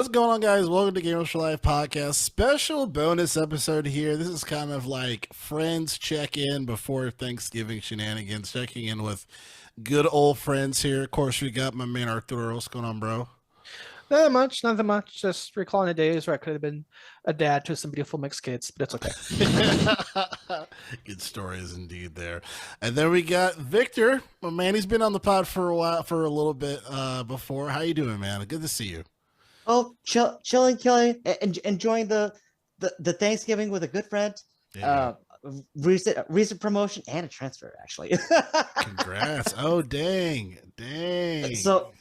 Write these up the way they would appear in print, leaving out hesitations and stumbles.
What's going on, guys? Welcome to Gamers for Life podcast. Special bonus episode here. This is kind of like friends check in before Thanksgiving shenanigans, checking in with good old friends here. Of course, we got my man Arturo. What's going on, bro? Nothing much. Just recalling the days where I could have been a dad to some beautiful mixed kids, but it's okay. Good stories indeed there. And then we got Victor. My man, he's been on the pod for a while, for a little bit before. How you doing, man? Good to see you. Oh, chilling, enjoying the Thanksgiving with a good friend. Yeah. Recent promotion and a transfer, actually. Congrats. Oh, dang. So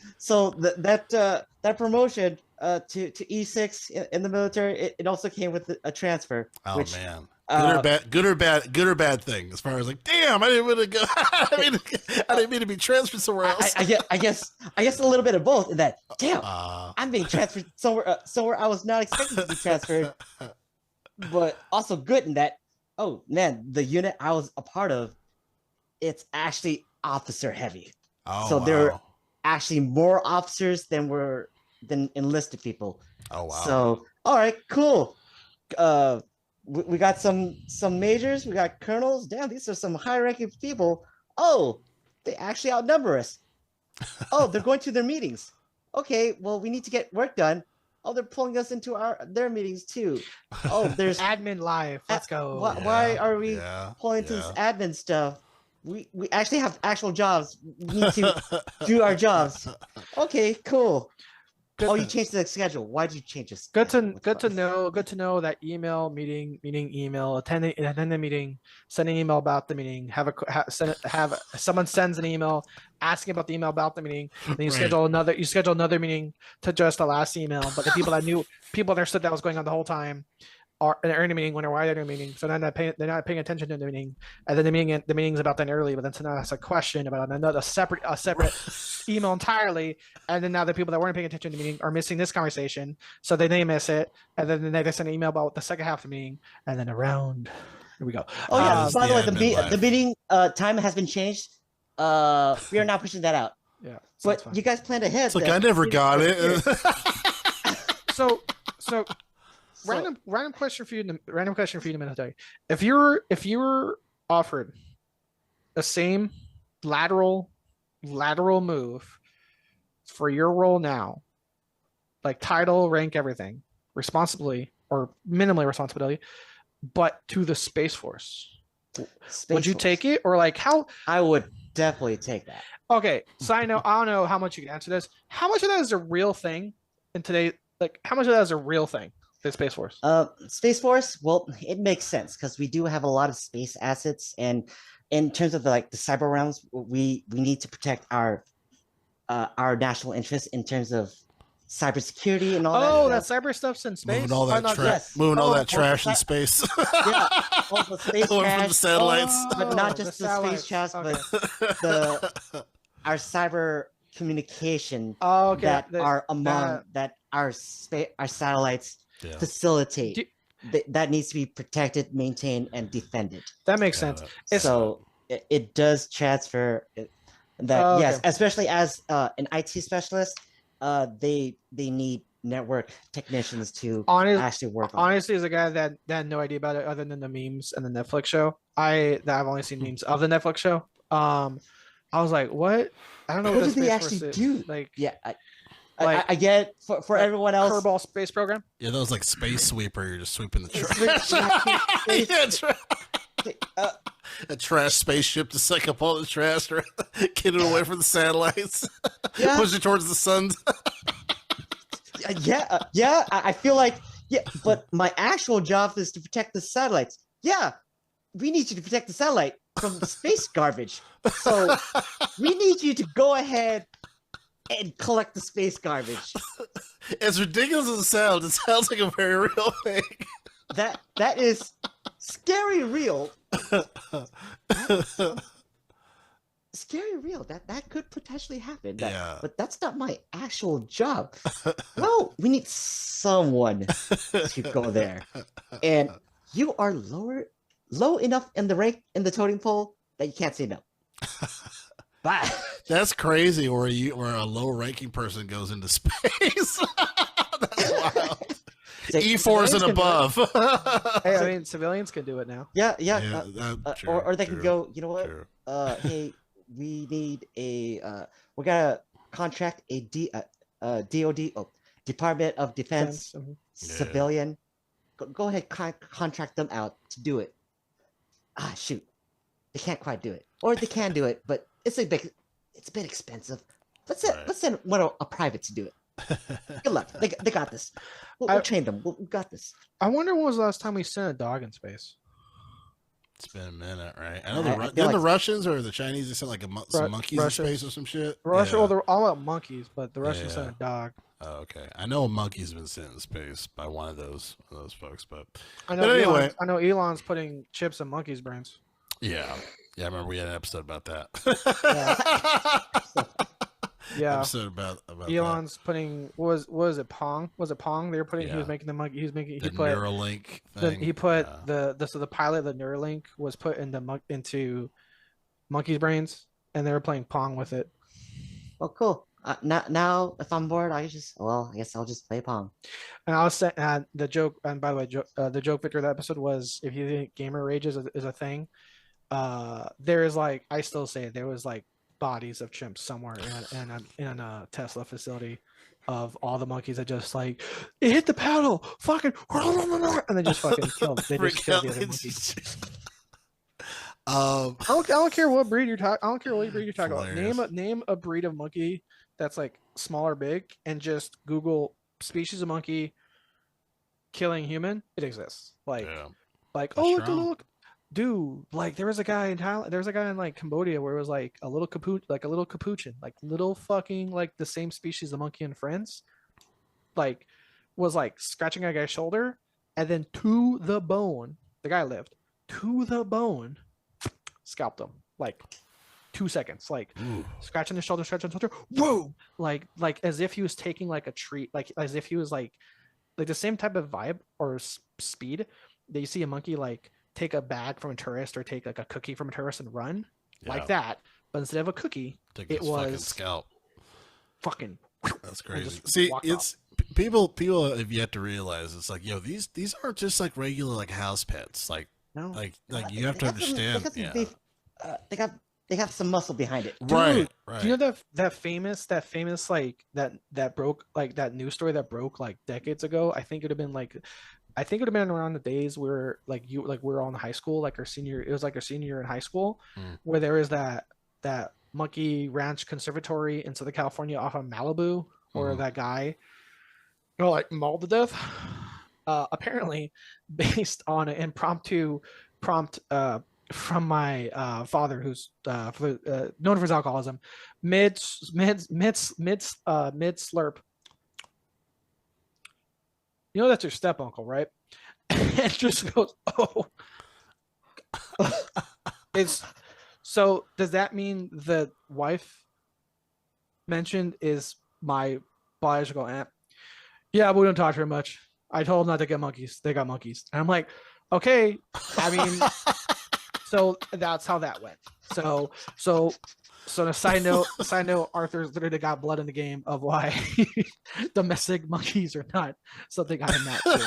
that promotion to E6 in the military, it also came with a transfer. Oh, which, man. Good or bad thing as far as like, damn, I didn't want to go. I didn't mean to be transferred somewhere else. I guess a little bit of both. In that, damn, I'm being transferred somewhere I was not expecting to be transferred. But also good in that, oh man, the unit I was a part of, it's actually officer heavy. Oh, so wow. there are actually more officers than enlisted people. Oh, wow. So all right, cool. We got some majors, we got colonels. Damn, these are some high-ranking people. Oh, they actually outnumber us. Oh, they're going to their meetings. Okay, well, we need to get work done. Oh, they're pulling us into their meetings too. Oh, there's Admin live. Let's go. Why are we pulling into this admin stuff? We actually have actual jobs. We need to do our jobs. Okay, cool. Oh, you changed the schedule. Why did you change this? Good to know that meeting email, attending the meeting, sending an email about the meeting, have someone sends an email asking about the email about the meeting, then you schedule another meeting to address the last email. But the people understood that was going on the whole time are in a meeting when they're why they're in a meeting. So they're not paying attention to the meeting. And then the meeting's about then early, but then now that's a question about another separate email entirely. And then now the people that weren't paying attention to the meeting are missing this conversation. So they miss it. And then they send an email about the second half of the meeting. And then around here we go. Oh yeah. By the way, the meeting time has been changed. We are now pushing that out. Yeah. But you guys planned ahead. Look, I never got it. So random question for you in a minute. If you were offered the same lateral move for your role now, like title, rank, everything, responsibly or minimally responsibility, but to the Space Force, would you take it? Or like how? I would definitely take that. Okay, so I don't know how much you can answer this. How much of that is a real thing in today? Like how much of that is a real thing? The Space Force. Space Force. Well, it makes sense because we do have a lot of space assets, and in terms of the cyber realms, we need to protect our national interests in terms of cybersecurity and all that. Oh, that cyber stuff's in space. Moving all that trash in space. Yeah, all the space trash, from the satellites, but not just the space trash, but our cyber communication that are among that our satellites facilitate. That needs to be protected, maintained, and defended. That makes sense. So it does transfer that. Yes, especially as an IT specialist, they need network technicians to actually work on. Honestly, as a guy that had no idea about it other than the memes and the Netflix show, I've only seen memes of the Netflix show. I was like, what? I don't know what do they actually do. Like, yeah, I get for everyone else. Kerbal Space Program. Yeah, that was like Space Sweeper. You're just sweeping the trash. A trash spaceship to suck up all the trash, get it away from the satellites, push it towards the sun. I feel like but my actual job is to protect the satellites. Yeah, we need you to protect the satellite from the space garbage. So we need you to go ahead and collect the space garbage. As ridiculous as it sounds like a very real thing. That is scary real. Scary real. That could potentially happen. But that's not my actual job. Well, we need someone to go there. And you are low enough in the rank in the totem pole that you can't say no. Bye. That's crazy. Where a low ranking person goes into space. That's wild. Say- E4s and civilians can do it. above. Hey, I mean, civilians can do it now. Yeah, True, or they can true, go. You know what? true. Hey, we need we gotta contract a DOD, Department of Defense Mhm. civilian. Go ahead, contract them out to do it. Ah, shoot, they can't quite do it, or they can do it, but it's a bit expensive. Let's send a private to do it. Good luck. They got this. We'll train them. We got this. I wonder when was the last time we sent a dog in space? It's been a minute, right? I know I feel the like- Russians or the Chinese, they sent like some monkeys Russians. in space or some shit. Russia, Yeah. well, they're all about monkeys, but the Russians Yeah. sent a dog. Oh, okay. I know a monkey's been sent in space by one of those folks, but I know. But anyway. I know Elon's putting chips in monkeys' brains. yeah. I remember we had an episode about that. Yeah. Episode about Elon's putting was it Pong? Was it Pong? They were putting. He was Yeah. making the monkey. He was making. that. He The put. Neuralink thing. He put Yeah. the pilot of the Neuralink was put into monkeys' brains, and they were playing Pong with it. Oh, cool. Now, if I'm bored, I guess I'll just play Pong. And I was saying, the joke. And by the way, the joke Victor of the episode was, if you think gamer rage is a thing, there is like, I still say it, there was like bodies of chimps somewhere in a Tesla facility of all the monkeys that just like, it hit the paddle, fucking, and they just fucking killed. They just killed the other monkeys. I don't care what breed you're talking. I don't care what breed you're talking about. Hilarious. Name a breed of monkey that's like small or big, and just Google species of monkey killing human. It exists. Like, Yeah. like That's oh look, strong. look, dude. Like there was a guy in Thailand. There was a guy in like Cambodia where it was like a little capuchin, like little fucking like the same species of monkey and friends, like was like scratching a guy's shoulder, and then to the bone, the guy lived to the bone. Scalped him like 2 seconds, like Ooh. scratching the shoulder, whoa, like as if he was taking like a treat, like as if he was like the same type of vibe or speed that you see a monkey like take a bag from a tourist or take like a cookie from a tourist and run like that, but instead of a cookie, Take it his fucking was scalp. fucking. That's crazy. just See, walk it's people have yet to realize it's like, yo, these aren't just like regular like house pets. Like No, you have to understand. They have some muscle behind it. Right. do you know that famous like that broke, like that news story that broke like decades ago? I think it would have been around the days where like we're all in high school, like our senior year in high school, where there is that Monkey Ranch Conservatory in Southern California off of Malibu, where that guy like mauled to death. Apparently, based on an impromptu prompt from my father, who's known for his alcoholism, mid slurp. You know that's your step uncle, right? And just goes, oh. It's so. Does that mean the wife mentioned is my biological aunt? Yeah, but we don't talk to her much. I told them not to get monkeys. They got monkeys. And I'm like, okay. I mean, so that's how that went. So on a side note, Arthur's literally got blood in the game of why domestic monkeys are not something I'm not sure.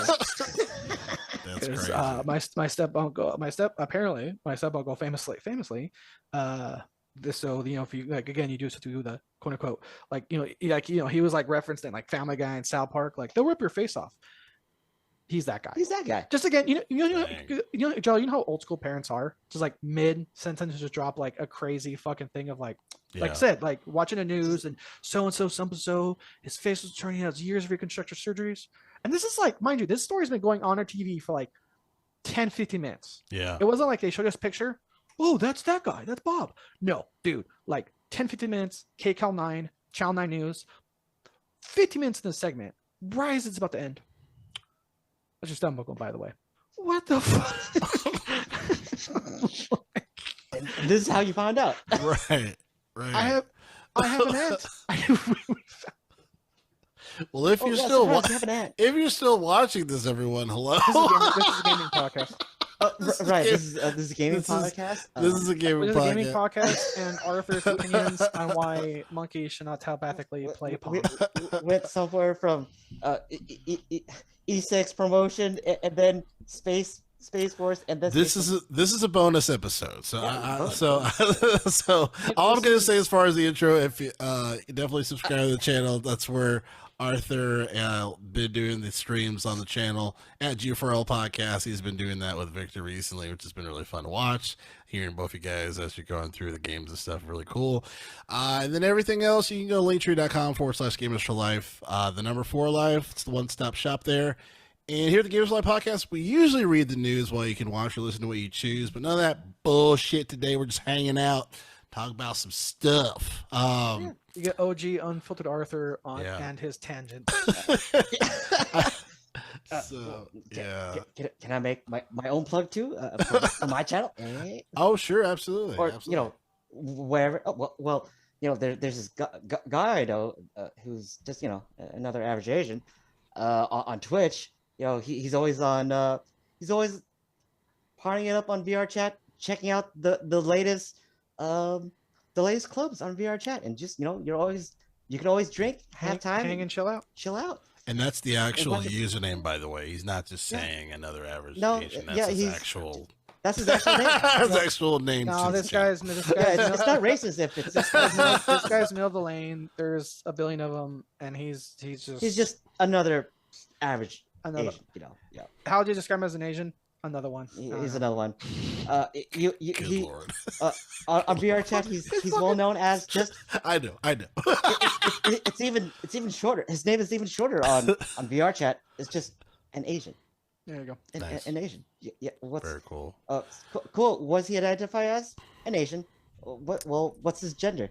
That's Because crazy. my step uncle famously this, so you know, if you like, again, you do the quote unquote like, you know, he was like referenced in like Family Guy and South Park, like they'll rip your face off. He's that guy. He's that guy. Just again, Dang. Joe, you know how old school parents are? Just like mid sentence, just drop like a crazy fucking thing of like I said, like watching the news and so his face was turning out years of reconstructive surgeries. And this is like, mind you, this story's been going on TV for like 10, 15 minutes. Yeah. It wasn't like they showed us picture. Oh, that's that guy. That's Bob. No, dude, like 10, 15 minutes, KCAL 9, Channel 9 News, 50 minutes in the segment, right as it's about to end. That's your stomach uncle, by the way. What the fuck? And this is how you found out. Right. I have an aunt. Well, if Oh, you're yeah, still surprise, you have an aunt. if you're still watching this, everyone, hello. This is a gaming podcast. Right. This is a gaming this is- podcast. This is a gaming This is a gaming podcast. podcast and Arthur's opinions on why monkeys should not telepathically play Pong. We went somewhere from E6 promotion and then Space Force and then This is a bonus episode. So Yeah, bonus. so all I'm gonna say as far as the intro, if you definitely subscribe to the channel, that's where Arthur been doing the streams on the channel at G4L Podcast. He's been doing that with Victor recently, which has been really fun to watch. Hearing both you guys as you're going through the games and stuff, really cool. And then everything else, you can go to linktree.com/gamers for life. The number 4 life, it's the one-stop shop there. And here at the Gamers Live Podcast, we usually read the news while you can watch or listen to what you choose, but none of that bullshit today. We're just hanging out, talk about some stuff. You get OG unfiltered Arthur on Yeah. and his tangent. So, yeah. Can I make my own plug too for my channel? Oh, sure, absolutely. Or absolutely. wherever. Oh, well, there's this guy I know who's just another average Asian on Twitch. He's always on. He's always partying it up on VR chat, checking out the latest clubs on VR chat, and just you can always drink, have time, hang and chill out. chill out. And that's the actual What- username, by the way. He's not just Yeah. saying another average No, Asian. That's yeah, his he's- actual. That's his actual name. his actual name. No, to this the channel. guy's Yeah, it's not racist if it's this guy's middle of the lane. There's a billion of them, and he's just he's just another average another. Asian. Yeah, How would you describe him as an Asian? Another one. he's another one. Good He lord. on VR chat he's well known as just I know. it's even shorter. His name is even shorter on VR chat. It's just an Asian. There you go. Nice. An Asian. Yeah. What's Very cool. cool? Was he identify as an Asian? What's his gender?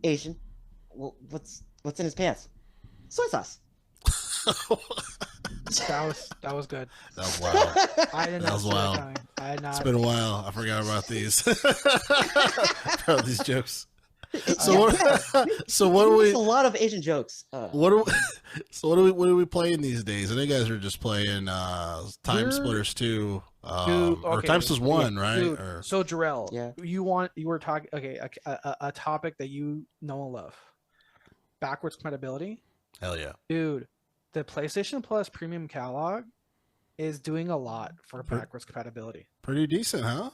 Asian. Well, what's in his pants? Soy sauce. That was good. That was wild. I did That not was see that wild. coming. I had not. It's been a while. I forgot about these. About these jokes. So Yeah, what? So what are There's we? a lot of Asian jokes. What are we? So what are we playing these days? I think you guys are just playing Time We're- Splitters 2, Dude, or okay, Time Splitters 1, right? Dude, Or, so Jarrell, Yeah. you were talking a topic that you know and love, backwards compatibility. hell yeah. Dude, the PlayStation Plus premium catalog is doing a lot for Per- backwards compatibility. Pretty decent, huh?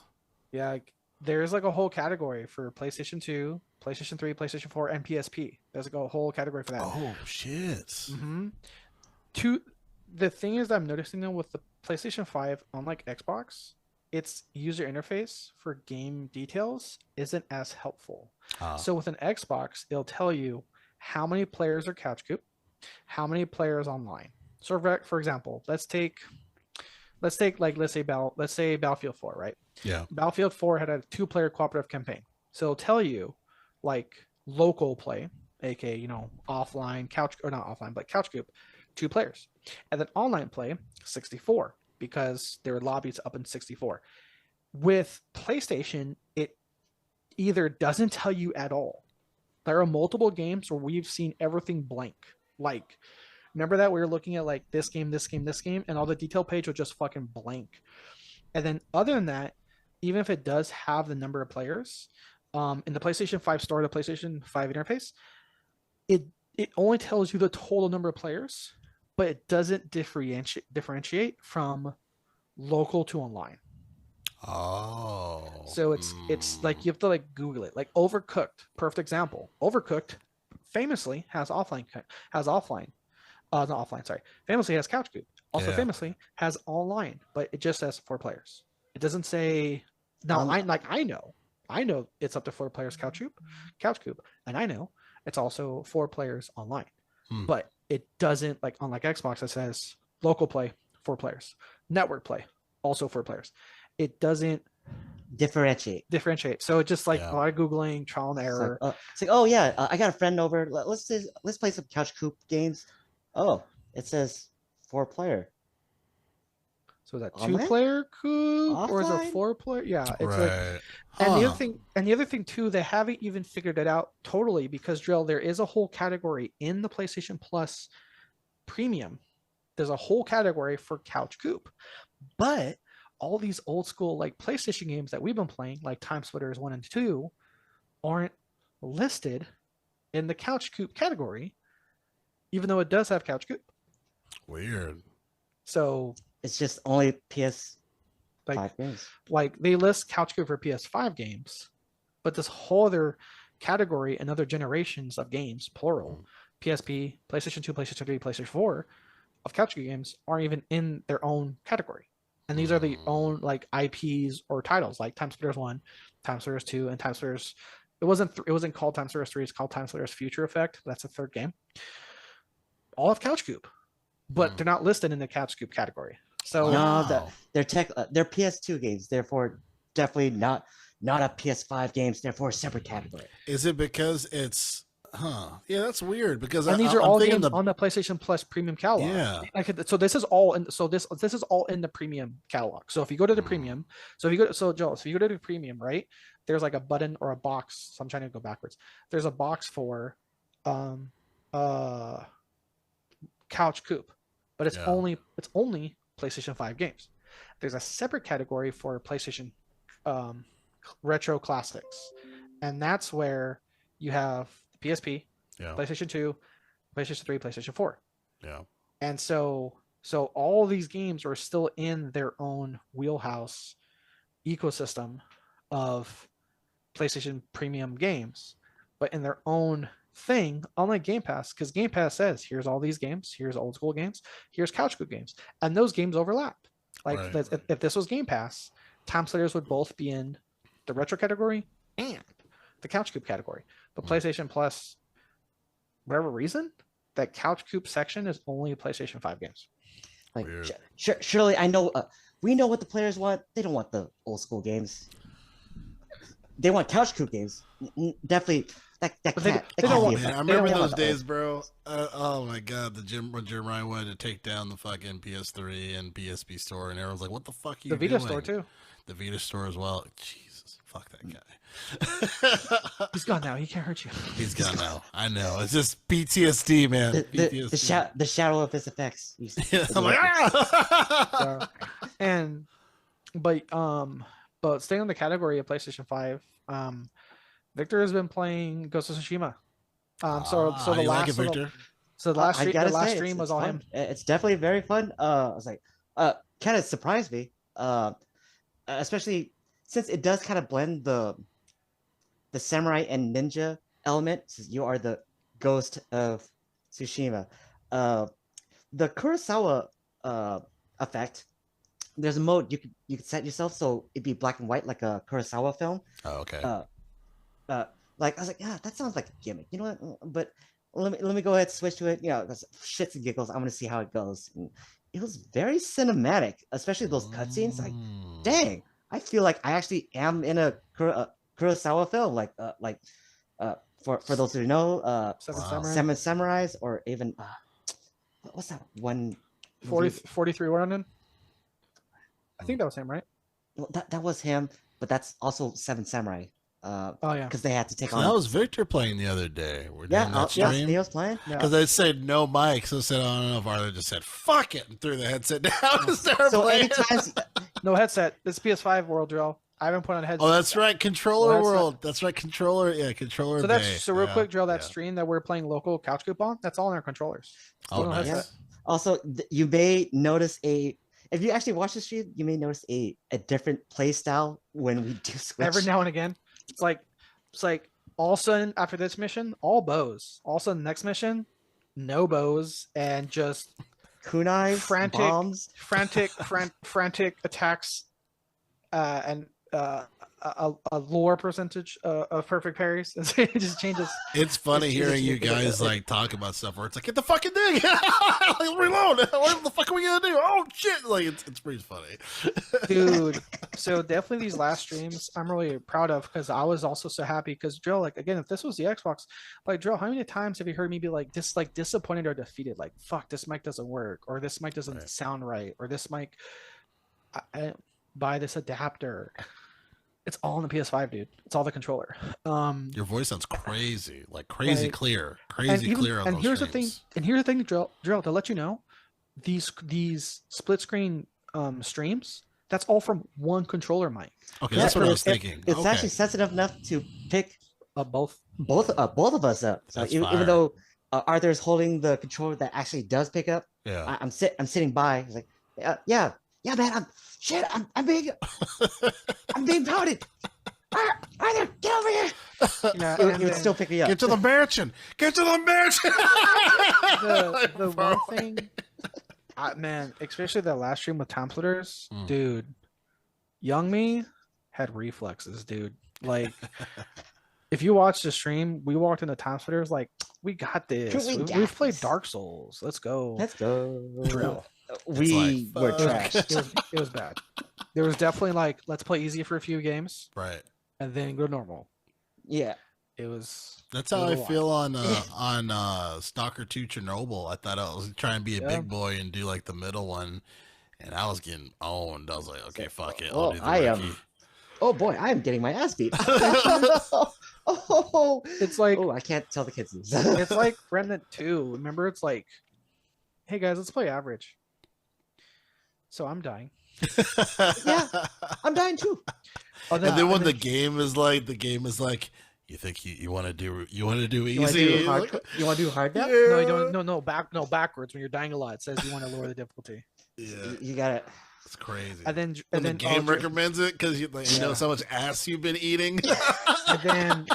Yeah, there's like a whole category for PlayStation 2, PlayStation 3, PlayStation 4, and PSP. There's like a whole category for that. Oh shit. Mm-hmm. The thing is that I'm noticing though with the PlayStation 5, unlike Xbox, its user interface for game details isn't as helpful. So with an Xbox, it'll tell you how many players are couch coop, how many players online. So for example, let's say Battlefield 4, right? Yeah. Battlefield 4 had a 2-player cooperative campaign. So it'll tell you like local play, aka offline couch, or not offline, but couch coop, 2 players. And then online play, 64, because there are lobbies up in 64. With PlayStation, it either doesn't tell you at all. There are multiple games where we've seen everything blank. Like, remember that we were looking at like this game, and all the detail page was just fucking blank. And then other than that, even if it does have the number of players, in the PlayStation 5 store, the PlayStation 5 interface, it only tells you the total number of players, but it doesn't differentiate from local to online. Oh. So it's like you have to like Google it. Like Overcooked, perfect example. Overcooked famously has offline. Not offline. Sorry, famously has couch coop. Also Yeah. famously has online, but it just says 4 players. It doesn't say. Now I know it's up to 4 players couch coop, and I know it's also 4 players online. Hmm. But it doesn't, like unlike Xbox, it says local play 4 players, network play also 4 players. It doesn't Differentiate. differentiate. So it's just like Yeah. a lot of Googling, trial and It's error. like, oh yeah, I got a friend over. Let's play some couch coop games. Oh, it says 4-player. So is that Online? 2-player coop or is it Offline? 4-player? Yeah, it's like, Right. and the Huh. other thing too, they haven't even figured it out totally, because Drill, there is a whole category in the PlayStation Plus Premium. There's a whole category for couch coop, but all these old school like PlayStation games that we've been playing, like Time Splitters 1 and 2, aren't listed in the Couch Coop category, even though it does have Couch Coop. Weird. So It's just only PS5 like games. like they list Couch Coop for PS5 games, but this whole other category and other generations of games, plural, PSP, PlayStation 2, PlayStation 3, PlayStation 4 of Couch Coop games aren't even in their own category. And these are the own like IPs or titles like Time Splitters 1, Time Splitters 2, and Time Splitters. It wasn't called Time Splitters 3, it's called Time Splitters Future Effect. That's the third game. All of Couch Coop, but they're not listed in the Couch Coop category. So No, Wow. they're PS2 games, therefore definitely not a PS5 games, therefore a separate category. Is it because it's yeah, that's weird because and these I'm are all thinking games on the PlayStation Plus premium catalog. Yeah. So this is all in. So this is all in the premium catalog. So if you go to the premium, so if you go to the premium, right? There's like a button or a box. So I'm trying to go backwards. There's a box for, Couch Coop, but it's Yeah. only PlayStation 5 games. There's a separate category for PlayStation, retro classics, and that's where you have the PSP, Yeah. PlayStation 2, PlayStation 3, PlayStation 4. Yeah. And so all these games are still in their own wheelhouse ecosystem of PlayStation premium games, but in their own thing, unlike Game Pass, because Game Pass says, here's all these games, here's old school games, here's Couch Coop games, and those games overlap. Like Right. if this was Game Pass, Time Splitters would both be in the retro category and the Couch Coop category. But PlayStation Plus, whatever reason, that Couch Coop section is only PlayStation 5 games. Like, Weird. surely I know. We know what the players want. They don't want the old school games. They want Couch Coop games. Definitely. That But they can't. don't Oh want be man, a- I they don't remember want those the old- days, bro. Oh my god, when Jim Ryan wanted to take down the fucking PS3 and PSP store, and everyone's like, "What the fuck are you The Vita doing?" store too. The Vita store as well. Jesus, fuck that guy. He's gone now. He can't hurt you. He's gone now. I know. It's just PTSD, man. The shadow of his effects. I'm like, ah! But staying on the category of PlayStation 5, Victor has been playing Ghost of Tsushima. So the you like last it, Victor? so the last I stream, gotta the last say, stream it's was all fun. him. It's definitely very fun. I was like, kind of surprised me. Especially since it does kind of blend the samurai and ninja element. Since you are the ghost of Tsushima. The Kurosawa effect. There's a mode you could set yourself so it'd be black and white like a Kurosawa film. Oh, okay. Like I was like, yeah, that sounds like a gimmick, you know what? But let me go ahead and switch to it. You know, shits and giggles. I'm gonna see how it goes. And it was very cinematic, especially those cutscenes. Like, dang, I feel like I actually am in a Kurosawa film. For those who know, Seven Wow. Samurai. Seven Samurais, or even what's that one? 43 Ronin. I think that was him, right? Well, that was him, but that's also Seven Samurai. Oh yeah. Because they had to take So on. that was Victor playing the other day. We're yeah, doing that yeah, stream. he was playing. Yeah. Because they said no mic, so I said, I don't know if Arthur just said, fuck it, and threw the headset down and started So playing. anytime, No headset. This is PS5 World Drill. I haven't put on a headset. Oh, that's right, Controller Well, that's World. That's right, Controller. Yeah, Controller So that's Bay. so real Yeah, quick, Drill. That yeah. stream that we're playing local Couch Coupon, that's all in our controllers. Oh, No nice. headset. also you may notice if you actually watch the stream, you may notice a different play style when we do switch. Every now and again, it's like all of a sudden after this mission, all bows. All of a sudden, next mission, no bows, and just kunai, frantic- bombs. frantic attacks, and a lore percentage of perfect parries. It just changes. It's funny It's- hearing you guys like talk about stuff where it's like, get the fucking thing, like, reload. What the fuck are we gonna do? Oh shit! Like it's pretty funny, Dude, so definitely these last streams I'm really proud of, because I was also so happy because Drill, like, again, if this was the Xbox, like, Drill, how many times have you heard me be like disappointed or defeated, like, fuck, this mic doesn't work, or this mic doesn't Right. sound right, or this mic, I didn't buy this adapter. It's all in the PS5, dude. It's all the controller. Your voice sounds crazy, like crazy Like- clear, and crazy even- clear on and those here's streams. the thing, Drill, to let you know, these split screen streams, That's all from one controller mic. Okay, Yeah, that's what but I was thinking. It's Okay. actually sensitive enough to pick Both. both of us up. So That's even fire. though Arthur's holding the controller that actually does pick up, Yeah. I'm sitting by. He's like, yeah, man, I'm being pouted. Arthur, get over here. Yeah, It and would then still pick me up. Get to the mansion. Get to the mansion. the one thing, man, especially that last stream with Time Splitters, Mm. dude, young me had reflexes, dude. Like, if you watch the stream, we walked into Time Splitters like, we got this. We got We've played this. Dark Souls. Let's go. Let's go. Drill. We like, were fuck. trashed. It was bad. There was definitely like, let's play easy for a few games Right. and then go normal. Yeah. It was. That's it how was I a lot. feel on Stalker 2 Chernobyl. I thought I was trying to be a Yeah. big boy and do like the middle one, and I was getting owned. I was like, okay, fuck it. Oh, I'll do the I am. rookie. Oh boy, I am getting my ass beat. oh, It's like I can't tell the kids this. it's like Remnant 2. Remember, it's like, hey guys, let's play average. So I'm dying. Yeah. I'm dying too. Oh, And then when and the game is like, you think you want to do You wanna easy? do hard, Like, you want to do hard now? no, you don't. No, backwards. When you're dying a lot, it says you want to lower the difficulty. yeah, You got it. it's crazy. And then When the then game recommends it because you know Yeah. so much ass you've been eating. and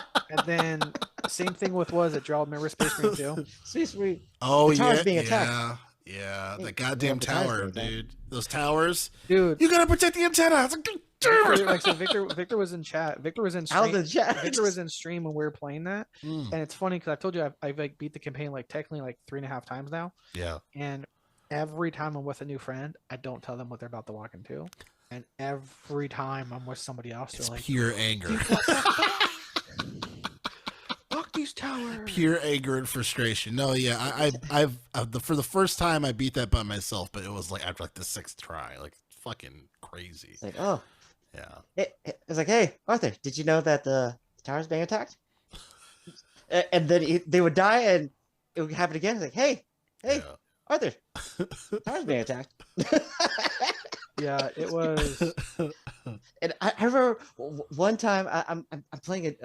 then same thing with was it Draw? Remember Space Marine 2? Space Marine. Oh The tower's yeah, being attacked. yeah. Hey, The goddamn the tower's tower, being attacked. dude. Those towers. Dude, You gotta protect the antenna. I was like, Victor, like so Victor was in chat. Victor was in Out of stream. the chat. Victor was in stream when we were playing that, Mm, and it's funny because I've told you I've like beat the campaign like technically like 3.5 times now, yeah. and every time I'm with a new friend, I don't tell them what they're about to walk into, and every time I'm with somebody else, It's they're like, pure anger. "Fuck these towers!" Pure anger and frustration. No, yeah, for the first time I beat that by myself, but it was like after like the 6th try, like fucking crazy. It's like, oh, Yeah. it's like, hey, Arthur, did you know that the tower's being attacked? And then they would die, and it would happen again. It's like, hey, Yeah. Arthur, tower's being attacked. Yeah, it was. And I remember one time I'm playing it.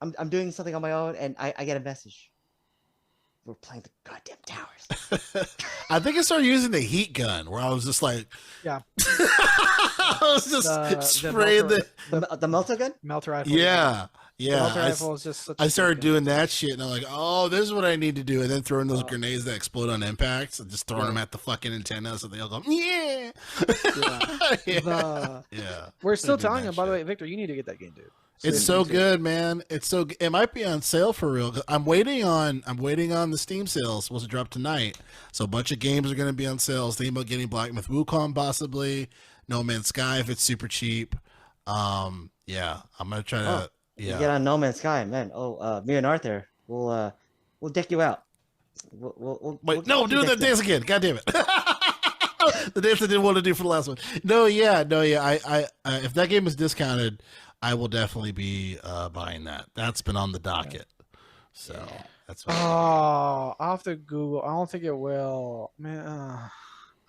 I'm doing something on my own, and I get a message. We're playing the goddamn towers. I think I started using the heat gun where I was just like, Yeah. I was just The spraying melter- The melter gun. Melter rifle. yeah, The yeah. melter I, rifle is just. Such a I good started gun. doing that shit, and I'm like, oh, this is what I need to do, and then throwing those Oh. grenades that explode on impacts, and just throwing Yeah. them at the fucking antenna, so they all go, yeah, Yeah. yeah. The- We're still do telling that him, by the shit. way, Victor, you need to get that game, dude. It's so good, man. It's so. It might be on sale for real. I'm waiting on the Steam sale. It's supposed to drop tonight. So a bunch of games are going to be on sale. Thinking about getting Black Myth Wukong possibly. No Man's Sky if it's super cheap. Yeah, I'm gonna try to. You Yeah, get on No Man's Sky, man. Me and Arthur, we'll deck you out. wait, no, do that dance again. God damn it. The dance I didn't want to do for the last one. No, yeah. I if that game is discounted, I will definitely be buying that. That's been on the docket. So that's. Oh, I'll have to Google. I don't think it will. Man,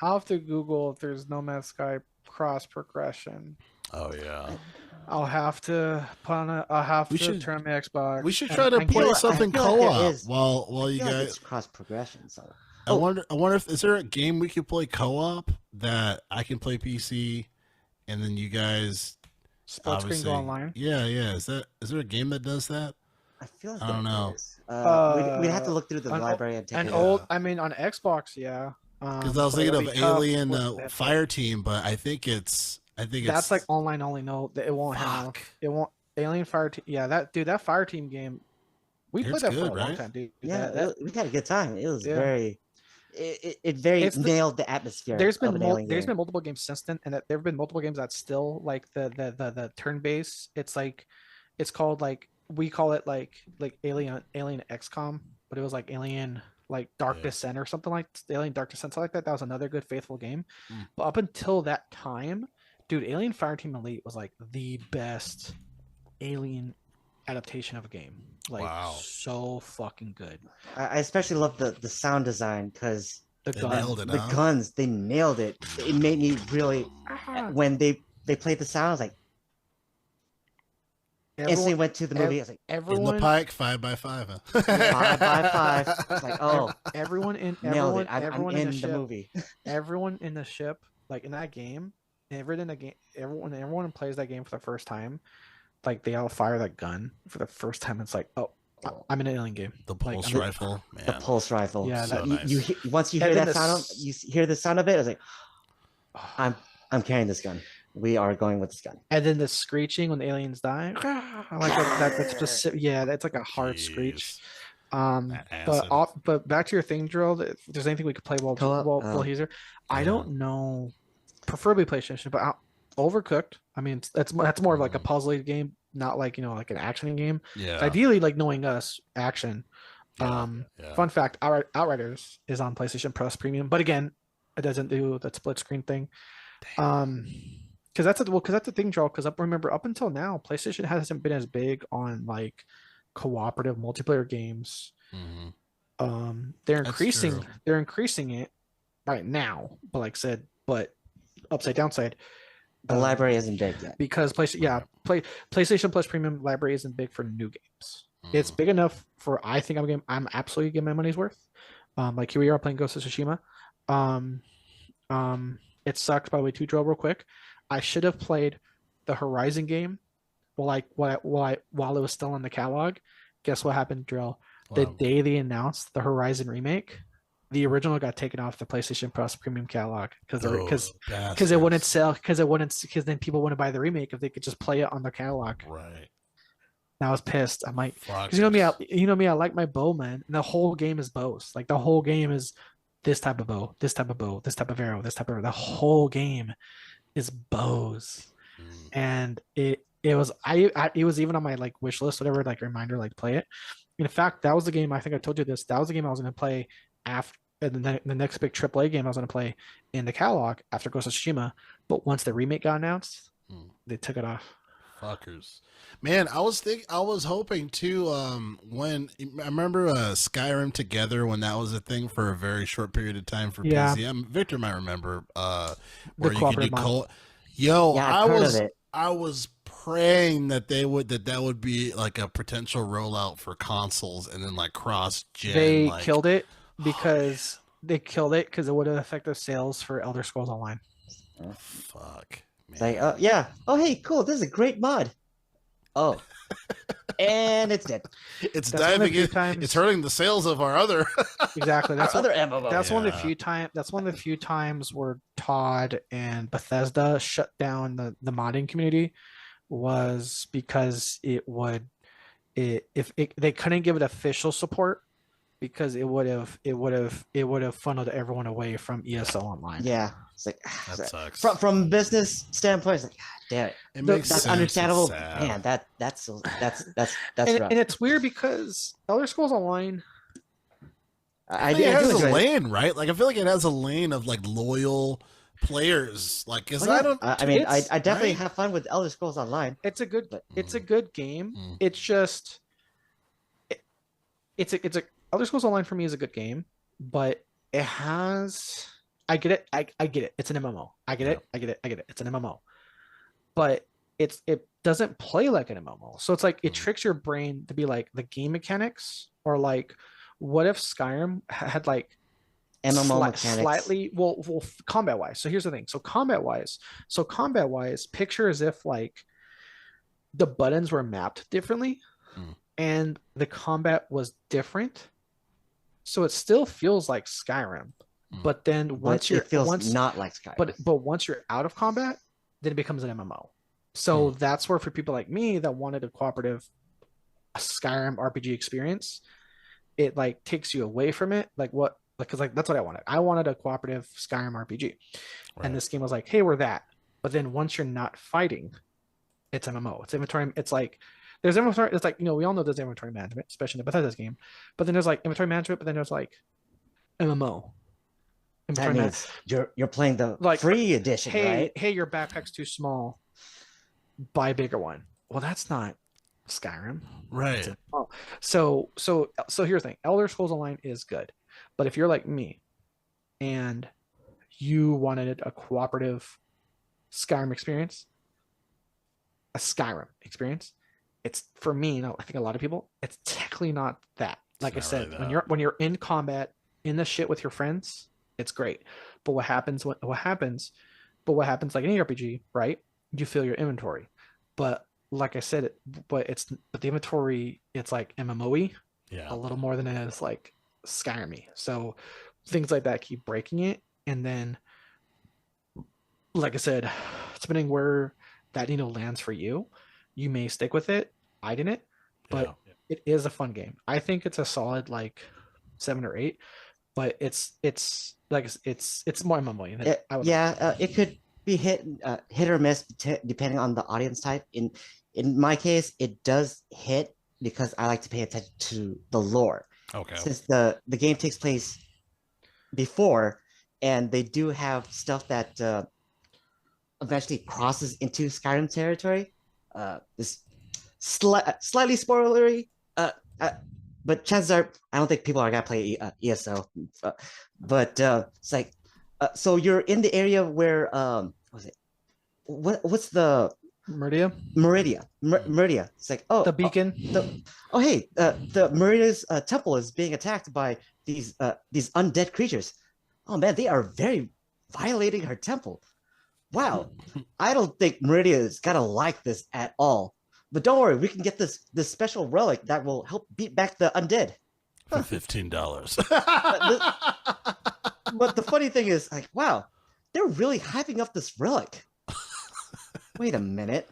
I'll have to Google if there's No Man's Sky cross progression. Oh yeah. I'll have to put on a. I'll have We to should- turn my Xbox. We should and- try to and play get- something feel like there co-op is. while I you feel like guys. it's cross progression. So I wonder if is there a game we could play co-op that I can play PC, and then you guys Split screen obviously. go online. Yeah. Is there a game that does that? I feel like I don't there know. is. We'd have to look through the an- library and take And it. old- I mean, on Xbox, yeah. Because I was but thinking it'll of be tough Alien with that. Fire Team, but I think it's That's like online only. No, it won't have. fuck. It won't. Alien Fire Team. Yeah, that Fire Team game. We It's played that for good, a long right? time, dude. Yeah, That- we had a good time. It was Yeah. very. It very It's the- nailed the atmosphere. there's of been an alien there's game. been multiple games since then, and that there have been multiple games that still like the turn base. It's like it's called like we call it like Alien XCOM, but it was like Alien like Dark Yeah. Descent or something like Alien Dark Descent, something like that. That was another good faithful game. Mm. But up until that time, dude, Alien Fireteam Elite was like the best Alien adaptation of a game. Like Wow. so fucking good. I especially love the sound design because The They gun. nailed it, the huh? guns they nailed it. It made me really when they played the sound, I was like, instantly went to the movie. I was like, In the everyone, Pike, 5x5. Huh? 5x5. It's like, oh, everyone in nailed everyone, it. I'm everyone in in the the ship, movie. everyone in the ship, like in that game, everyone in the game, everyone who plays that game for the first time, like they all fire that gun for the first time. It's like, oh, I'm in an alien game. The Like, pulse I'm- rifle, man. The pulse rifle. Yeah, So that, nice. Once you And hear then that the sound, s- you hear the sound of it. I was like, I'm carrying this gun. We are going with this gun. and then the screeching when the aliens die, like that's specific. Yeah, that's like a hard screech. Jeez. That acid. But back to your thing, Gerald. If there's anything we could play while Co-op? Oh. he's here, I Yeah. don't know. Preferably PlayStation, but Overcooked. I mean, that's more of like a puzzle game, not like like an action game. Yeah. Ideally, like knowing us, action. Yeah, yeah. Fun fact: Outriders is on PlayStation Plus Premium, but again, it doesn't do that split screen thing. Because that's the thing, Joel. Because remember, up until now, PlayStation hasn't been as big on like cooperative multiplayer games. Mhm. They're That's increasing true. they're increasing it right now, but like I said, but upside downside. The library isn't big yet. Because PlayStation Plus Premium library isn't big for new games. It's Mhm. big enough for I'm absolutely getting my money's worth. Like here we are playing Ghost of Tsushima. It sucks by the way too, Joe, real quick. I should have played the Horizon game while it was still in the catalog. Guess what happened, Drill? The Wow. day they announced the Horizon remake, the original got taken off the PlayStation Plus Premium catalog because Those it wouldn't bastards. sell because then people wouldn't buy the remake if they could just play it on their catalog. Right. And I was pissed. I'm like, Fuck. because you know me, I like my bow, man. And the whole game is bows. Like the whole game is this type of bow, this type of bow, this type of arrow, this type of arrow. The whole game is bows. And it was it was even on my like wish list, whatever, like reminder, like play it. In fact, that was the game, I think I told you this, that was the game I was going to play after the next big AAA game I was going to play in the catalog after Ghost of Tsushima. But once the remake got announced, they took it off. Fuckers. Man, I was hoping to when I remember Skyrim Together when that was a thing for a very short period of time for Yeah. PC. Victor might remember where you could do cooperative mod. Yo, Yeah, I've heard of it. I was praying that that would be like a potential rollout for consoles and then like cross gen. They like, killed it because it would have affected sales for Elder Scrolls Online. Fuck. Man. It's like, oh yeah. Oh hey, cool. This is a great mod. Oh. And it's dead. It's That's one of the diving few in. times- It's hurting the sales of our other. Exactly. That's Our what, other MMO. that's one of the Yeah. few times where Todd and Bethesda shut down the modding community was because they couldn't give it official support because it would have funneled everyone away from ESO Online. Yeah. It's like That sucks. from business standpoint, it's like, God damn it. It makes That's sense. understandable. It's sad. Man, that's And, rough. and it's weird because Elder Scrolls Online, I it do has a enjoy it. lane, right? Like I feel like it has a lane of like loyal players. Like, cause Oh, I yeah. don't. I mean, I it's- definitely right? have fun with Elder Scrolls Online. it's a good game. Mm. It's just it's a Elder Scrolls Online for me is a good game, but it has I get it. I get it. It's an MMO. I get it. I get it. It's an MMO. But it doesn't play like an MMO. So it's like it tricks your brain to be like the game mechanics or like what if Skyrim had like MMO mechanics. slightly combat wise. So here's the thing. So combat wise, picture as if like the buttons were mapped differently Mm. and the combat was different. So it still feels like Skyrim, Mm. but then once But it feels once not like Skyrim. but once you're out of combat, then it becomes an MMO. So Hmm. that's where for people like me that wanted a cooperative Skyrim RPG experience, it like takes you away from it. Like what? Because like that's what I wanted. I wanted a cooperative Skyrim RPG, Right. and this game was like, hey, we're that. But then once you're not fighting, it's MMO. It's inventory. It's like there's inventory. It's like we all know there's inventory management, especially in the Bethesda's game. But then there's like inventory management. But then there's like MMO. that Inventory means you're playing the Like, free edition, hey, right? hey, your backpack's too small. Buy a bigger one. Well, that's not Skyrim. Right. So here's the thing. Elder Scrolls Online is good. But if you're like me and you wanted a cooperative Skyrim experience, a Skyrim experience, it's for me, I think a lot of people, it's technically not that. Like I not said, really when that. you're in combat in the shit with your friends, it's great. But what happens like any RPG, right? You fill your inventory. But like I said, but the inventory, it's like MMOE Yeah. a little more than it is like Skyrim. So things like that keep breaking it. And then, like I said, depending where that lands for you, you may stick with it. I didn't, but it is a fun game. I think it's a solid like 7 or 8, but it's like it's more MMO than I would. It could be hit or miss depending on the audience type. In my case, it does hit because I like to pay attention to the lore. Okay. Since the game takes place before, and they do have stuff that eventually crosses into Skyrim territory. This slightly spoilery, but chances are I don't think people are gonna play ESO. But it's like, so you're in the area where what was it? What's the Meridia. Meridia. It's like, oh, The beacon. Hey, the Meridia's temple is being attacked by these undead creatures. Oh man, they are very violating her temple. Wow, I don't think Meridia is gonna like this at all. But don't worry, we can get this special relic that will help beat back the undead. For $15. But the funny thing is, like, wow, they're really hyping up this relic. Wait a minute.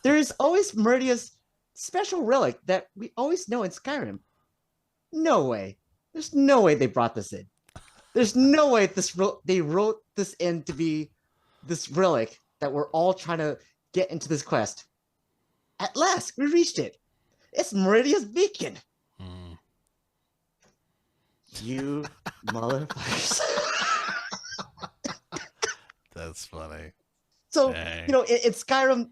There is always Meridia's special relic that we always know in Skyrim. No way. There's no way they brought this in. There's no way they wrote this in to be this relic that we're all trying to get into this quest. At last, we reached it. It's Meridia's beacon. You motherfuckers. That's funny. So, Dang. in Skyrim,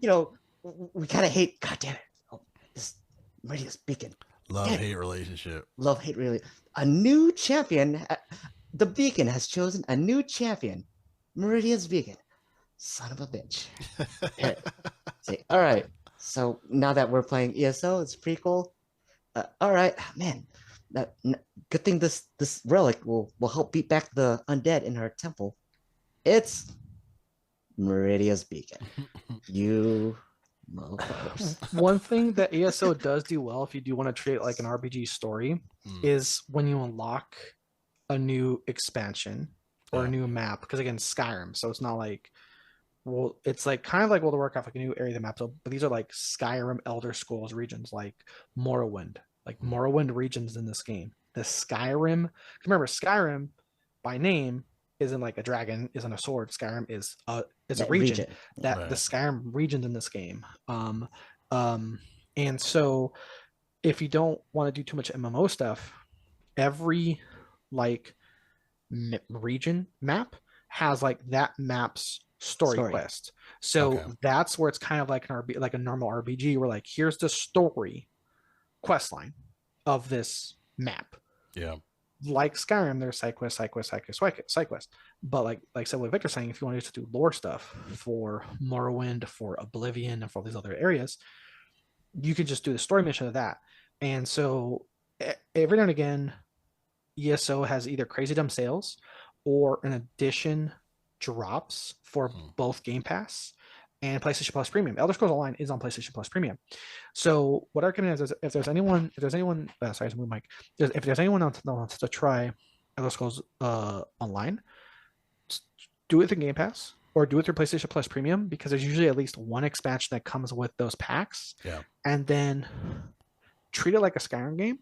we kind of hate, god damn it. Oh, this Meridia's beacon. Love-hate relationship. Love-hate really. A new champion, the beacon has chosen a new champion. Meridia's beacon. Son of a bitch. All right. So now that we're playing ESO, it's pretty cool. All right, man. Good thing this relic will help beat back the undead in her temple. It's Meridia's beacon. You motherfuckers. One thing that ESO does do well, if you do want to treat it like an RPG story, is when you unlock a new expansion or a new map. Because again, Skyrim, so it's not like, well, it's like kind of like World of Warcraft, like a new area of the map. So, but these are like Skyrim Elder Scrolls regions, like Morrowind, regions in this game. The Skyrim, remember Skyrim by name isn't like a dragon, isn't a sword. Skyrim is a region. The Skyrim regions in this game. And so if you don't want to do too much MMO stuff, every like region map has like that map's story quest. So that's where it's kind of like like a normal RPG where like here's the story quest line of this map. Yeah. Like Skyrim, there's side quest. But like I said, what Victor's saying, if you want to just do lore stuff for Morrowind, for Oblivion, and for all these other areas, you can just do the story mission of that. And so every now and again, ESO has either crazy dumb sales or an edition drops for both Game Pass and PlayStation Plus Premium. Elder Scrolls Online is on PlayStation Plus Premium. So what I recommend is if there's anyone, sorry, Mike, if there's anyone else that wants to try Elder Scrolls Online, do it through Game Pass or do it through PlayStation Plus Premium, because there's usually at least one expansion that comes with those packs. Yeah. And then treat it like a Skyrim game,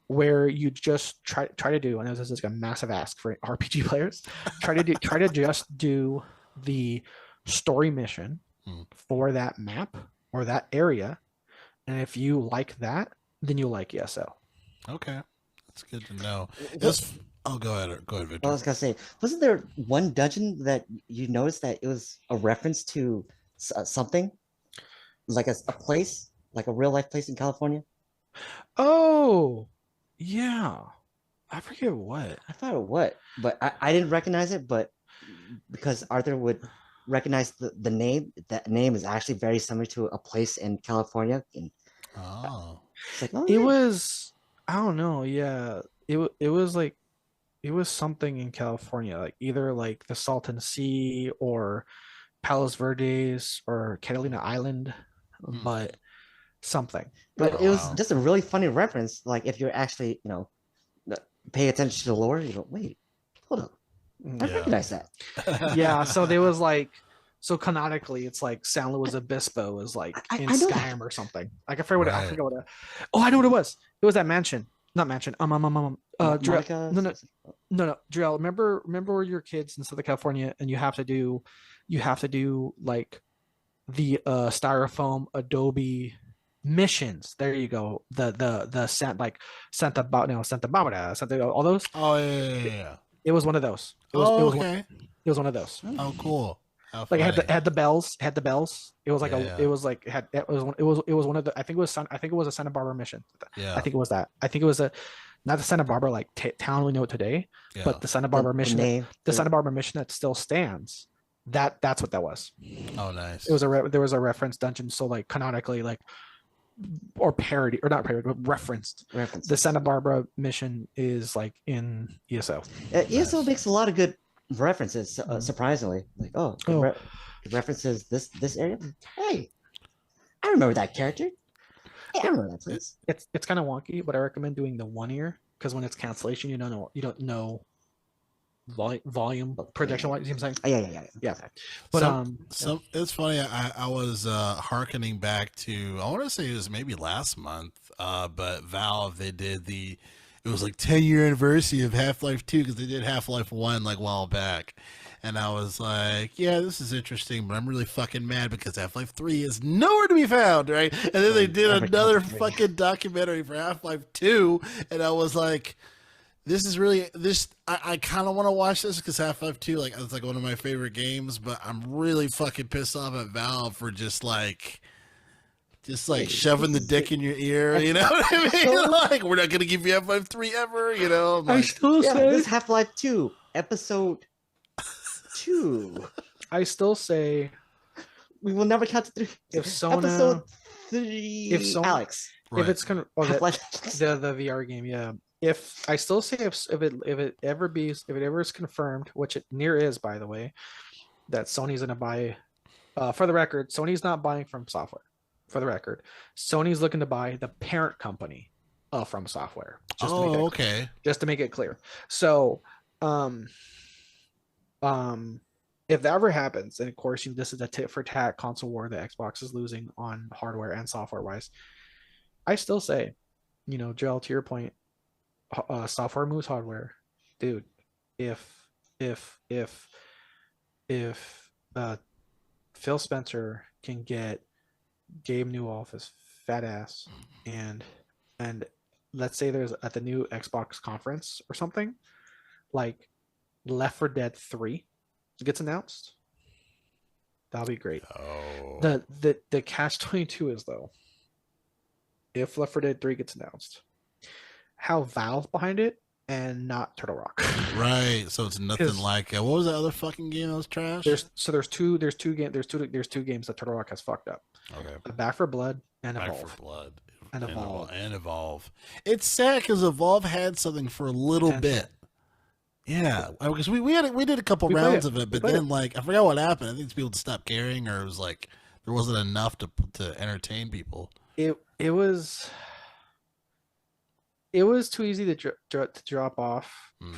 where you just try to do, and this is like a massive ask for RPG players, try to just do the story mission for that map or that area, and if you like that, then you like ESO. Okay, that's good to know. Go ahead, Victor. I was gonna say, wasn't there one dungeon that you noticed that it was a reference to something, like a place, like a real life place in California? Oh, yeah, I forget what. I thought it what, but I didn't recognize it, but because Arthur would recognize the name. That name is actually very similar to a place in California. And Oh. it's like, oh, It yeah. was, I don't know, yeah. It was like it was something in California, like either like the Salton Sea or Palos Verdes or Catalina Island, Hmm. but something. But Oh, it was wow. just a really funny reference. Like if you're actually, pay attention to the lore, you go, wait, hold up, I Mm. Yeah. recognize that. Yeah, so there was like, so canonically it's like San Luis Obispo is like in I know that. Skyrim or something. Like I forget what I Right. forget what oh, I know what it was. It was that mansion. Not mansion. Drill, Monica. no, Drill. Remember where you're kids in Southern California and you have to do like the styrofoam Adobe missions. There you go. The Santa Barbara, all those. Oh, yeah. It was one of those. Oh, okay. It was one of those. Oh, cool. How Like funny. it had the bells. Had the bells. It was like Yeah. it was like it was one of the. I think it was a Santa Barbara mission. Yeah. I think it was that. I think it was a not the Santa Barbara like town we know it today, Yeah. but the Santa Barbara mission. name, The Santa Barbara mission that still stands. That's what that was. Oh, nice. It was there was a reference dungeon, so like canonically like or parody or not parody but referenced. reference. The Santa Barbara mission is like in ESO. ESO Nice. makes a lot of good references. Surprisingly, like it references this area. Hey, I remember that character. Hey, I remember that place. It's kind of wonky, but I recommend doing the 1 year because when it's cancellation, you don't know volume projection. What you know what I'm saying? Oh, yeah. Yeah. But So it's funny. I was hearkening back to, I want to say it was maybe last month, but Valve, they did it was like 10-year anniversary of Half-Life 2 because they did Half-Life 1 like a while back. And I was like, yeah, this is interesting, but I'm really fucking mad because Half-Life 3 is nowhere to be found, right? And then they did another fucking documentary for Half-Life 2, and I was like, this is really I kind of want to watch this because Half-Life 2 like it's like one of my favorite games, but I'm really fucking pissed off at Valve for just like shoving the dick in your ear, you know what I mean? Like we're not gonna give you Half-Life 3 ever, you know? I'm I like, still Yeah, say this is Half-Life 2, episode 2. I still say We will never count to 3. if Sona Episode 3. if Sona- Alex. if it's gonna Half-Life. the VR game, yeah. If I still say if it ever is confirmed, which it near is by the way, that Sony's gonna buy. For the record, Sony's not buying From Software. For the record, Sony's looking to buy the parent company of From Software. okay. Just to make it clear. So, if that ever happens, and of course, this is a tit for tat console war that Xbox is losing on hardware and software wise, I still say, Joel, to your point, software moves hardware, dude. If Phil Spencer can get Gabe Newell, his fat ass, and let's say there's at the new Xbox conference or something, like Left 4 Dead 3 gets announced, that'll be great. Oh. The catch 22 is though, if Left 4 Dead 3 gets announced, how Valve behind it and not Turtle Rock. Right. So it's nothing like what was that other fucking game that was trash? There's two games that Turtle Rock has fucked up. Okay. Back for Blood and Back Evolve. for Blood. And Evolve. And Evolve. It's sad because Evolve had something for a little bit. Yeah, because we did a couple rounds of it, but then like I forgot what happened. I think people just stopped caring, or it was like there wasn't enough to entertain people. It was too easy to drop off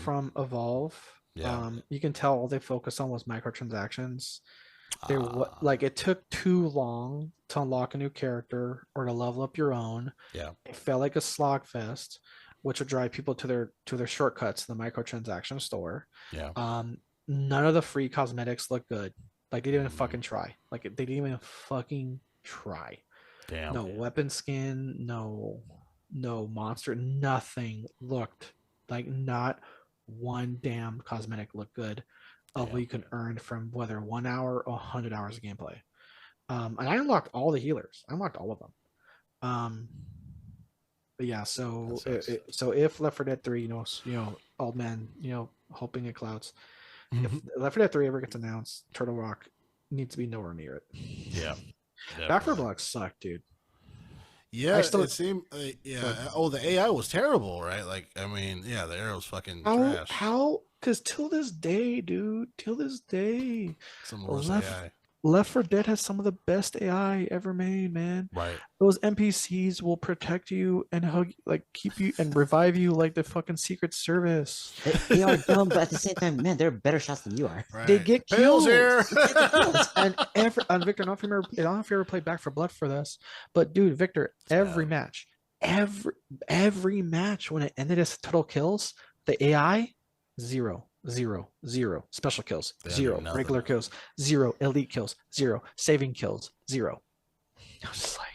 from Evolve. Yeah. You can tell all they focused on was microtransactions. Like it took too long to unlock a new character or to level up your own. Yeah. It felt like a slog fest, which would drive people to their shortcuts, the microtransaction store. Yeah. None of the free cosmetics look good. Like they didn't even fucking try. Like they didn't even fucking try. Damn. No weapon skin, no monster, nothing looked like, not one damn cosmetic looked good of what you can earn from whether 1 hour or 100 hours of gameplay. And I unlocked all the healers. I unlocked all of them. But yeah, so if Left 4 Dead 3, old man, hoping it clouds. If Left 4 Dead 3 ever gets announced, Turtle Rock needs to be nowhere near it. Yeah. Back 4 definitely. Blood sucked, dude. Yeah, I still- it seemed. Oh, the AI was terrible, right? Like, I mean, yeah, the arrow's fucking trash. How? Because till this day, dude, till this day, Some of the worst Left AI. Left 4 Dead has some of the best AI ever made, man. Right. Those NPCs will protect you and hug, like keep you and revive you like the fucking Secret Service. They are dumb, but at the same time, man, they're better shots than you are. Right. They get Pales killed. here. And Victor, I don't know if you ever played Back 4 Blood for this, but dude, Victor, every match, every match when it ended as total kills, the AI 0, 0, 0 special kills, They don't 0 do nothing. regular kills, 0 elite kills, 0 saving kills, 0. I was just like,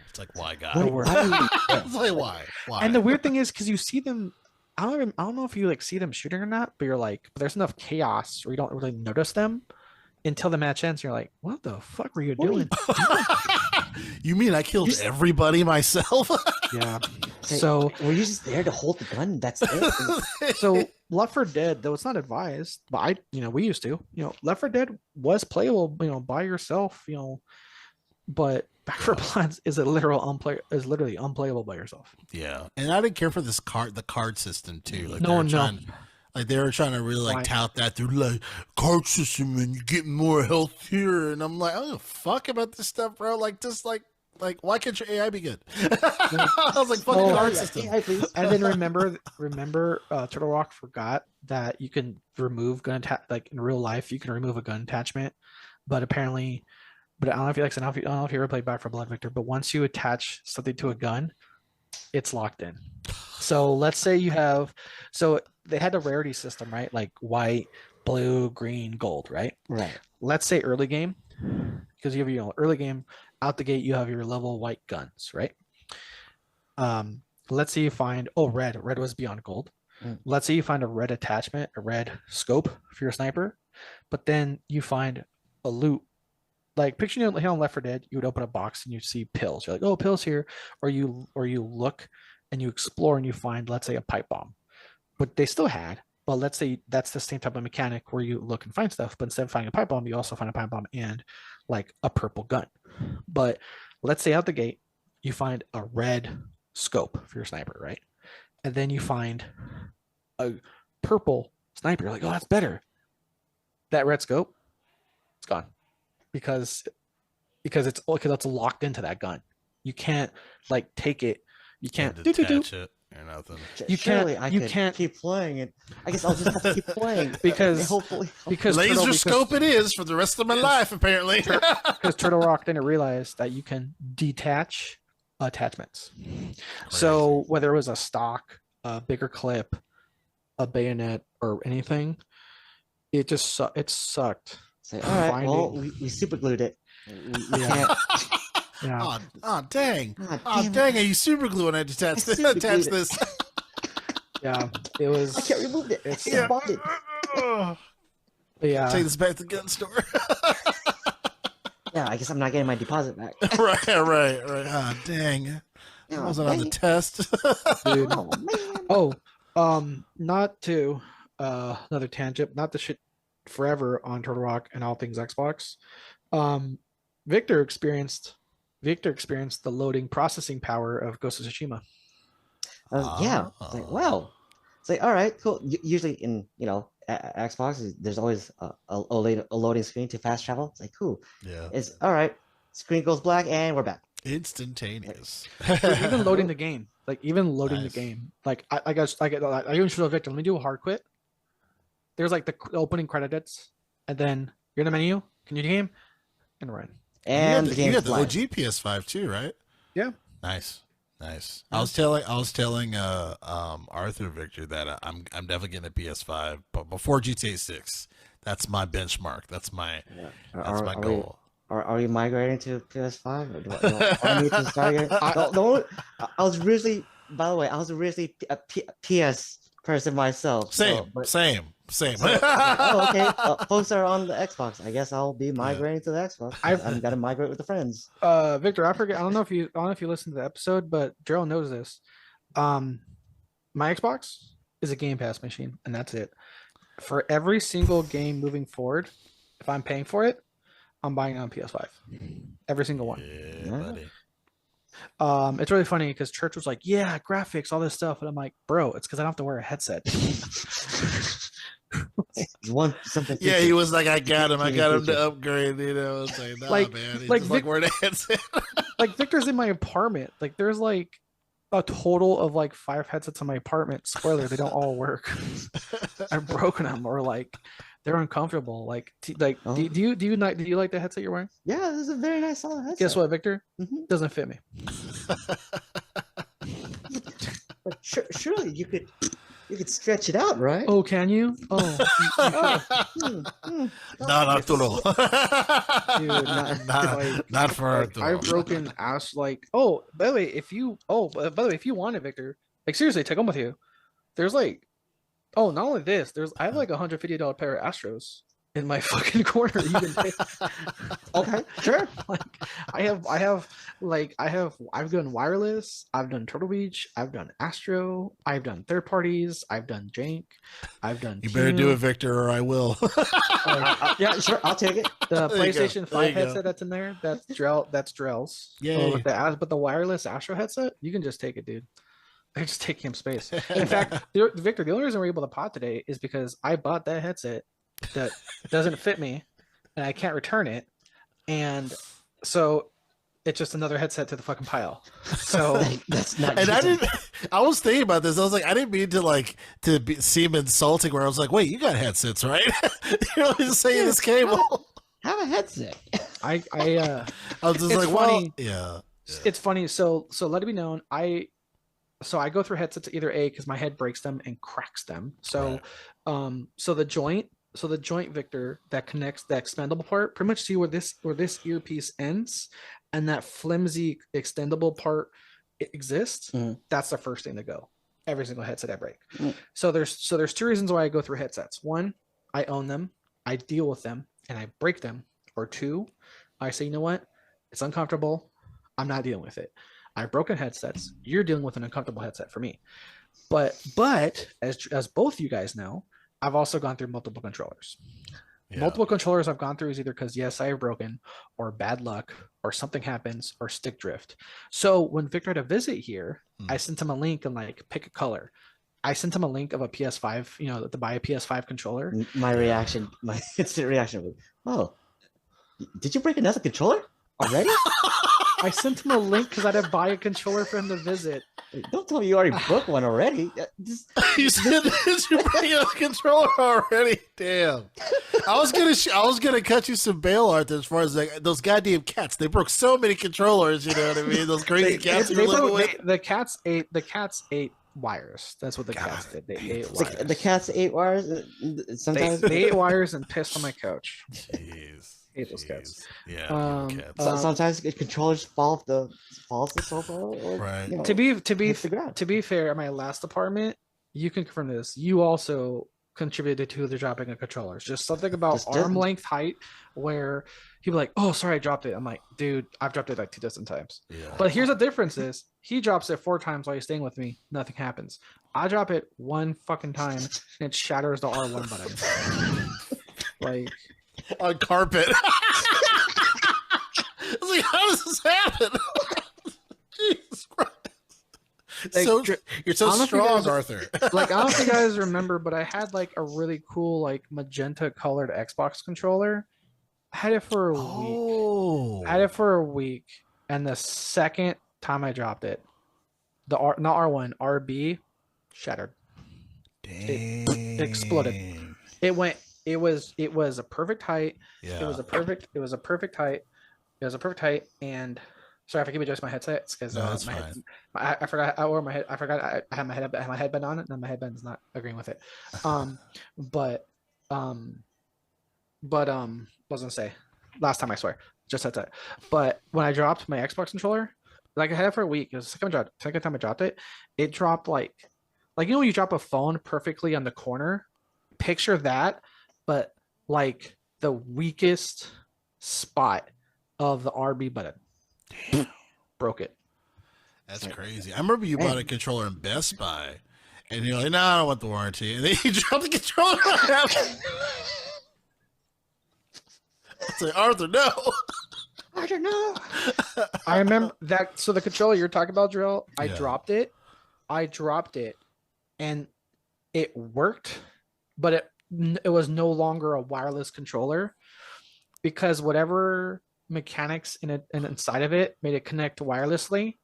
It's like, why, God? What- Why do you- It's like, why? Why? and the weird thing is because you see them. I don't know if you like see them shooting or not, but you're like, but there's enough chaos where you don't really notice them until the match ends. You're like, what the fuck were you What are you doing? You mean I killed You- everybody myself? Yeah. Say, So were you just there to hold the gun? That's it. so Left 4 Dead, though it's not advised, but we used to, Left 4 Dead was playable, by yourself, but Back 4 Blood is literally unplayable by yourself. Yeah, and I didn't care for the card system too. Like No, they were trying to really like Why? tout that through like card system and you get more health here, and I'm like, I don't give a fuck about this stuff, bro. Like just like why can't your AI be good? I was like, fucking Oh, card yeah, system. AI, please. And then remember, Turtle Rock forgot that you can remove gun like in real life, you can remove a gun attachment, but apparently, but I don't know if I don't know if you ever played Back 4 Blood, Victor, but once you attach something to a gun, it's locked in. So let's say so they had a rarity system, right? Like white, blue, green, gold, right? Right. Let's say early game, because you have early game out the gate, you have your level white guns, right? Let's say you find red was beyond gold. Mm. Let's say you find a red attachment, a red scope for your sniper, but then you find a loot. Like picture on Left 4 Dead, you would open a box and you see pills. You're like, oh, pills here, or you look and you explore and you find, let's say, a pipe bomb. But they still had. But let's say that's the same type of mechanic where you look and find stuff, but instead of finding a pipe bomb, you also find a pipe bomb and like a purple gun. But let's say out the gate, you find a red scope for your sniper, right? And then you find a purple sniper. You're like, oh, that's better. That red scope, it's gone. Because it's locked into that gun. You can't like take it. You can't detach it or nothing. You Surely can't- I you could can't- keep playing it. I guess I'll just have to keep playing Because- hopefully. Laser scope it is for the rest of my life, apparently. because Turtle Rock didn't realize that you can detach attachments. So whether it was a stock, a bigger clip, a bayonet, or anything, it just it sucked. Say, all right, well, finding- we super glued it. We Yeah. can't. Yeah. Oh, dang. God Oh, damn dang. it. Are you super glue when I detach this? super Attach glued it. this. Yeah. It was. I can't remove it. It's- It's Yeah. bonded. Yeah. Take this back to the gun store. Yeah, I guess I'm not getting my deposit back. right. Oh, dang. I Oh, wasn't on the man. test. Dude. Oh, man. Not to another tangent, not to shit forever on Turtle Rock and all things Xbox. Victor experienced the loading processing power of Ghost of Tsushima. Yeah. It's like, wow. It's like, all right, cool. Usually in, Xbox, there's always a loading screen to fast travel. It's like, cool. Yeah. It's all right. Screen goes black and we're back. Instantaneous. Even loading the game, Nice. the game. Like I even showed Victor. Let me do a hard quit. There's like the opening credits, and then you're in the menu. Can you game? And run. And you the had game's the live. OG PS5 too, right? Yeah. Nice. I Yeah. was telling Arthur Victor that I'm definitely getting a PS5, but before GTA 6. That's my benchmark. That's my Are- my are we- goal. Are you migrating to PS5? Or do I need to start again? I was originally, by the way, a PS person myself. Same. but- Same. oh, okay. Folks are on the Xbox. I guess I'll be migrating to the Xbox. I'm gonna migrate with the friends. Victor, I don't know if you listened to the episode, but Gerald knows this. My Xbox is a Game Pass machine, and that's it. For every single game moving forward, if I'm paying for it, I'm buying it on PS5. Every single one. Yeah, buddy. It's really funny because Church was like, "Yeah, graphics, all this stuff," and I'm like, "Bro, it's because I don't have to wear a headset." You want something? Yeah, he was like, I got him to feature. upgrade. You know, it's like, nah, Like- man. He's like just like Vic- wearing a headset. Like Victor's in my apartment. Like there's like a total of like 5 headsets in my apartment. Spoiler, they don't all work. I've broken them or like they're uncomfortable. Like Oh. do you like the headset you're wearing? Yeah, this is a very nice solid headset. Guess what, Victor? Mhm. Doesn't fit me. But surely you could stretch it out, right? Oh, can you? Oh, Hmm, hmm. Not Arturo. dude, not, not for like, Arturo. I've broken ass like by the way, if you want it, Victor, like seriously, take them with you. There's like not only this, I have like $150 pair of Astros in my fucking corner. You can take. Okay, sure. Like I've done wireless, I've done Turtle Beach, I've done Astro, I've done third parties, I've done Jank, I've done You better do it, Victor, or I will. Yeah, sure. I'll take it. The There you go. PlayStation There you 5 go. headset that's in there, that's Drell's. Yay. But the wireless Astro headset, you can just take it, dude. I just take him space. In fact, Victor, the only reason we're able to pod today is because I bought that headset that doesn't fit me and I can't return it. And so it's just another headset to the fucking pile. So That's not. And I was thinking about this. I was like, I didn't mean to seem insulting where I was like, wait, you got headsets, right? You're just saying this cable. have a headset. I I was just It's like, funny. well, yeah. it's funny. So let it be known, I go through headsets either A, because my head breaks them and cracks them. So so the joint, Victor, that connects the expendable part, pretty much see where this earpiece ends, and that flimsy extendable part exists. Mhm. That's the first thing to go. Every single headset I break. Mm. So there's 2 reasons why I go through headsets. 1, I own them, I deal with them, and I break them. Or 2, I say, you know what? It's uncomfortable. I'm not dealing with it. I've broken headsets. You're dealing with an uncomfortable headset for me. But as both you guys know, I've also gone through multiple controllers. Yeah. Multiple controllers I've gone through is either because yes, I have broken, or bad luck, or something happens, or stick drift. So when Victor had a visit here, I sent him a link and like pick a color. I sent him a link of a PS5, to buy a PS5 controller. My reaction, my instant reaction was, "Oh, did you break another controller already?" I sent him a link because I had to buy a controller for him to visit. Don't tell me you already broke one already. You said that you bring a controller already. Damn. I was gonna cut you some bail art as far as like those goddamn cats. They broke so many controllers. You know what I mean? Those crazy cats you were living with. The cats ate wires. That's what the cats did. They ate wires. The cat's 8 wires. Sometimes They ate wires and pissed on my couch. Jeez. Hate those cats. Yeah. Um, cats. sometimes controllers fall off the sofa. Or, Right. you know, To be hit the ground. to be fair, at my last apartment, you can confirm this. You also contributed to the dropping of controllers. Just something about Just arm didn't. length height, where he'd be like, "Oh, sorry, I dropped it." I'm like, "Dude, I've dropped it like 2 dozen times." Yeah. But here's the difference: is he drops it 4 times while he's staying with me, nothing happens. I drop it 1 fucking time and it shatters the R1 button. Like, On carpet. I was like, how does this happen? Jesus Christ. Like, So you're so I don't know if you strong, guys- Arthur. like I don't know if you guys remember, but I had like a really cool like magenta colored Xbox controller. I had it for a week. Oh. I had it for a week, and the second time I dropped it, not R1, RB, shattered. Dang. exploded. It went. It was a perfect height. Yeah. It was a perfect height. And sorry if I keep adjusting my headsets because No, that's my head, fine. I forgot. I forgot. I had my headband on it, and my headband is not agreeing with it. But what was I gonna say? Last time I swear, just headset. But when I dropped my Xbox controller, like I had it for a week. It was the second time I dropped it. It dropped like when you drop a phone perfectly on the corner. Picture that, but like the weakest spot of the RB button. Broke it. That's crazy. I remember you bought a controller in Best Buy, and you're like, "No, I don't want the warranty." And then you dropped the controller. Say, Arthur, no. I don't know. I remember that. So the controller you're talking about, Drill, I Yeah. dropped it. And it worked, but it was no longer a wireless controller because whatever mechanics in it and inside of it made it connect wirelessly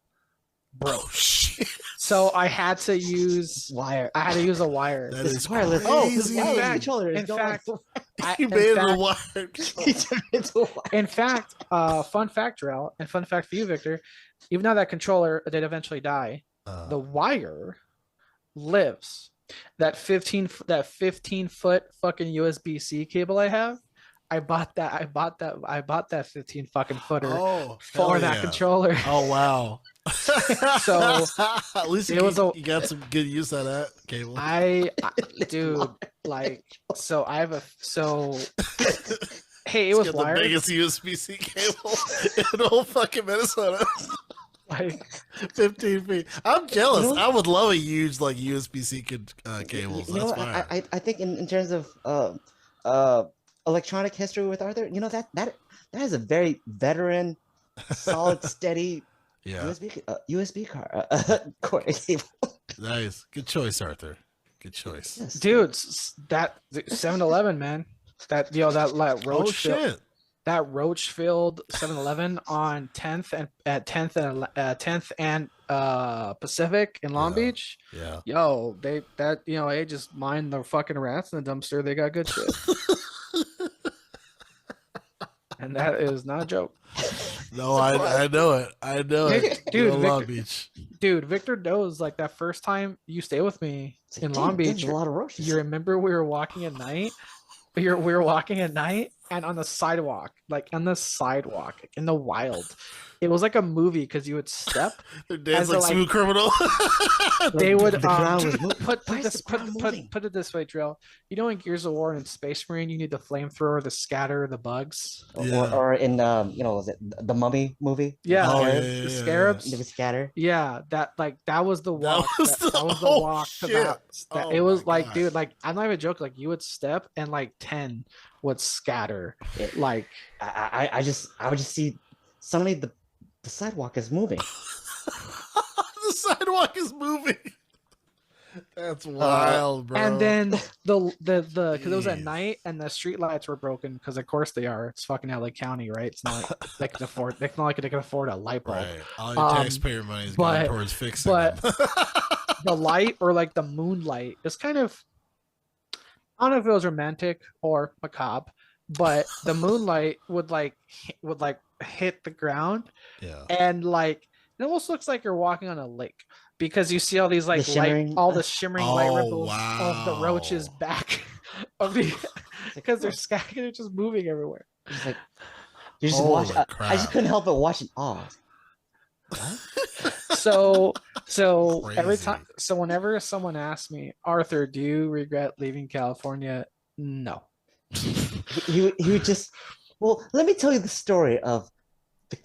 broke. Oh shit. So I had to use Wire. I had to use a wire. That This is wireless. crazy. Oh, this wireless fact- controller is in going. fact- You in made it a fact- wire. He turned into a wire. In fact, fun fact, Drell, and fun fact for you, Victor, even though that controller did eventually die, the wire lives. That 15 foot fucking USB-C cable I have, I bought that 15 fucking footer oh, for hell that yeah. controller. Oh wow. So, at least it was you got some good use out of that cable. Dude, like, so I have hey, it It's was got wired. the biggest USB-C cable in all fucking Minnesota. Like, 15 feet. I'm jealous. You know- I would love a huge like USB-C cables. You know, That's fire. I think in terms of electronic history with Arthur, you know that is a very veteran, solid, steady Yeah, USB cord cable. nice. Good choice, Arthur. Good choice. Yes. dude, that 7-Eleven, man. That that Oh roach shit. that roach filled 7-Eleven on 10th and Pacific in Long Yeah. Beach. Yeah. Yo, they just mine the fucking rats in the dumpster. They got good shit. And that is not a joke. No, I know it. I know it. Dude, Go Long Victor- Beach. Dude, Victor knows, like, that first time you stay with me It's like, in dude, Long there's Beach, a lot of roaches. you remember we were walking at night? We were walking at night and on the sidewalk, in the wild. It was like a movie because you would step. Their dad's As a, like like- smooth criminal. They would the ground was moving. put Why is this the ground moving? put it this way, Drill. You know, in Gears of War and Space Marine, you need the flamethrower to scatter the bugs. Yeah. Or in was it the Mummy movie? Yeah, Oh, Scarab? yeah, the yeah. scarabs. The scatter. Yeah, that was the That walk. was That was the oh, walk to shit. that. Oh It was my like, God. dude, like, I'm not even joking. Like, you would step and like 10 would scatter. It- Like, I would just see suddenly the sidewalk is moving. The sidewalk is moving. That's wild, bro. and then the because it was at Jeez. night and the street lights were broken because of course they are. It's fucking LA County, right? It's not like they can afford. It's not like they can afford a light bulb. right. All your taxpayer money is but- going towards fixing but- them. The light or like the moonlight is kind of, I don't know if it was romantic or macabre, but the moonlight would hit the ground yeah. and like it almost looks like you're walking on a lake because you see all these like shimmering- all the shimmering light Oh, ripples of the roaches wow. back of the because they're scattered, they're just moving everywhere. It's like you just watch. Holy I just crap. couldn't help but watch it. Oh, So every Crazy. time, so whenever someone asks me, Arthur, do you regret leaving California? No. he would just. Well, let me tell you the story of the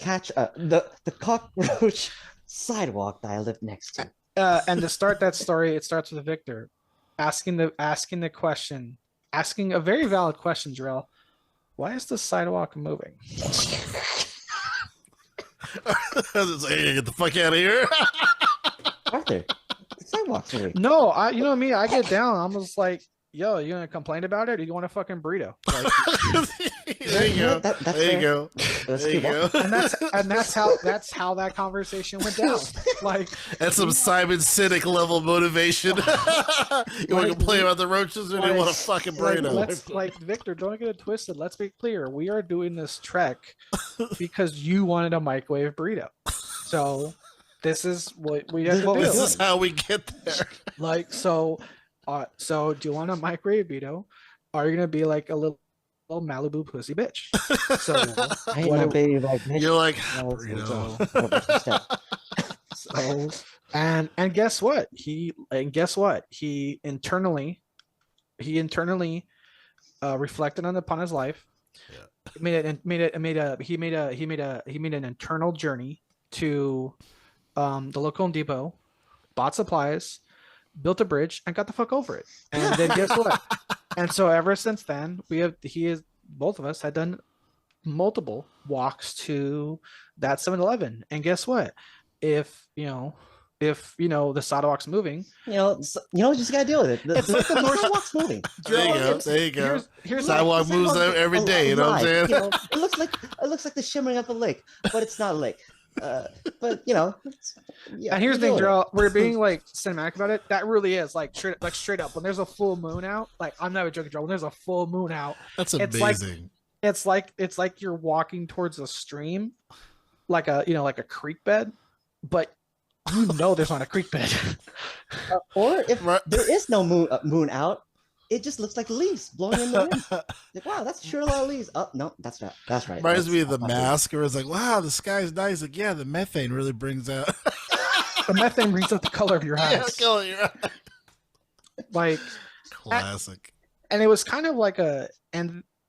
cockroach sidewalk that I lived next to. And to start that story, it starts with Victor asking the question, asking a very valid question, Jarrell. Why is the sidewalk moving? It's like, hey, get the fuck out of here. Arthur, the sidewalk's moving. No, you know me, I get down. I'm just like, yo, you gonna complain about it, or do you want a fucking burrito? Like, there you go. That's There you fair. go. Let's There you keep go. and that's how that conversation went down. Like, That's some Simon Sinek level motivation. You want to Like, complain about the roaches, or do you want a fucking like, burrito? let's Victor, don't get it twisted. Let's be clear. We are doing this trek because you wanted a microwave burrito. So this is what we have This is to what do. we're This doing. is how we get there. Like, so do you want a microwave burrito? Are you gonna be like a little Malibu pussy bitch? So I ain't what no do- baby like bitch. You're like, No, burrito. so and guess what? He internally reflected upon his life. Yeah. He made an internal journey to the local Home Depot, bought supplies, built a bridge, and got the fuck over it. And then guess what? And so ever since then, both of us had done multiple walks to that 7-Eleven. And guess what? If the sidewalk's moving, You know, just gotta deal with it. It's like the North- sidewalk's moving. There you go. There you go. here's Sidewalk The moves sidewalk's every day. You know what I'm alive, saying? It looks like the shimmering of a lake, but it's not a lake. But yeah. and here's you the thing, deal with it. Joel, we're being like cinematic about it. That really is like straight up when there's a full moon out. Like I'm not even joking, Joel. When there's a full moon out, That's It's like- amazing. it's like you're walking towards a stream, like a creek bed, but there's not a creek bed. Or if Right. there is no moon out, it just looks like leaves blowing in the wind. Like, wow, that's sure a lot of leaves. Oh no, that's right. That's right. Reminds That's me of the not leaves. mask, where it's like, wow, the sky's nice. Like, yeah, the methane really brings out. The methane brings out the color of your Yeah, house. color, you're right. Like, Classic. and it was kind of like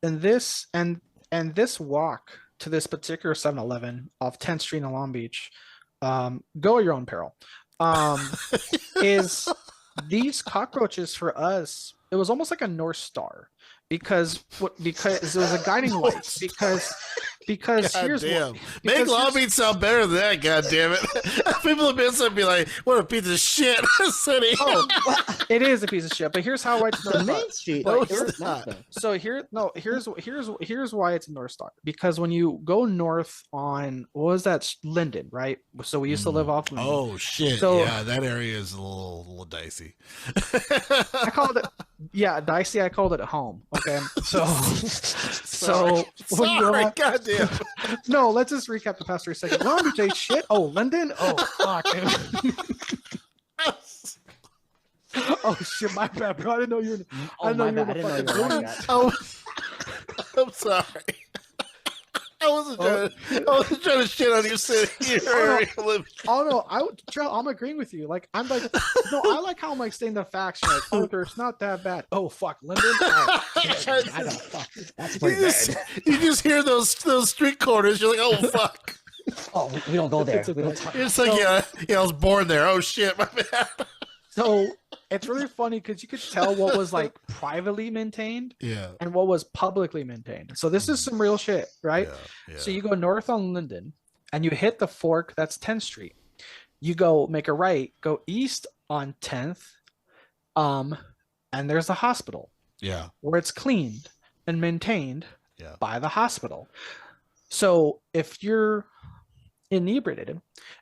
this walk to this particular 7-Eleven off 10th Street in Long Beach, go at your own peril. Is these cockroaches for us? It was almost like a North Star because it was a guiding light because God here's damn. what, Make because Long here's- Beach sound better than that, god damn it. People have been something be like, what a piece of shit city. Oh, it is a piece of shit. But here's how I The main street. No, like, it's it's not. though. So here's why it's a North Star, because when you go north on what was that, Linden, right? So we used to live off Linden. Oh shit. So- yeah, that area is a little dicey. I called it, yeah, dicey. I called it home. Okay, so Sorry. when you're Sorry, on- god damn. no, let's just recap the past 3 seconds. Long Beach ain't shit. Oh, Linden. Oh fuck. Oh shit, my bad, bro. I didn't know you were. Oh, I know my you were bad. I the didn't know fucking you were bully. like that. Oh, I'm sorry. I wasn't trying to shit on your city. Oh no, Joe, I'm agreeing with you. Like I'm like, no, I like how I'm like saying the facts. You're like, Arthur, it's not that bad. Oh fuck, Linden. Oh, shit, I know, fuck. That's You pretty just, bad. you just hear those street corners. You're like, oh fuck. Oh, we don't go there. It's a We don't bad- talk. It's like, yeah, I was born there. Oh shit, my bad. So it's really funny because you could tell what was like privately maintained Yeah. and what was publicly maintained. So this is some real shit, right? Yeah, So you go north on Linden and you hit the fork, that's 10th Street. You go make a right, go east on 10th, and there's the hospital yeah. where it's cleaned and maintained Yeah. by the hospital. So if you're inebriated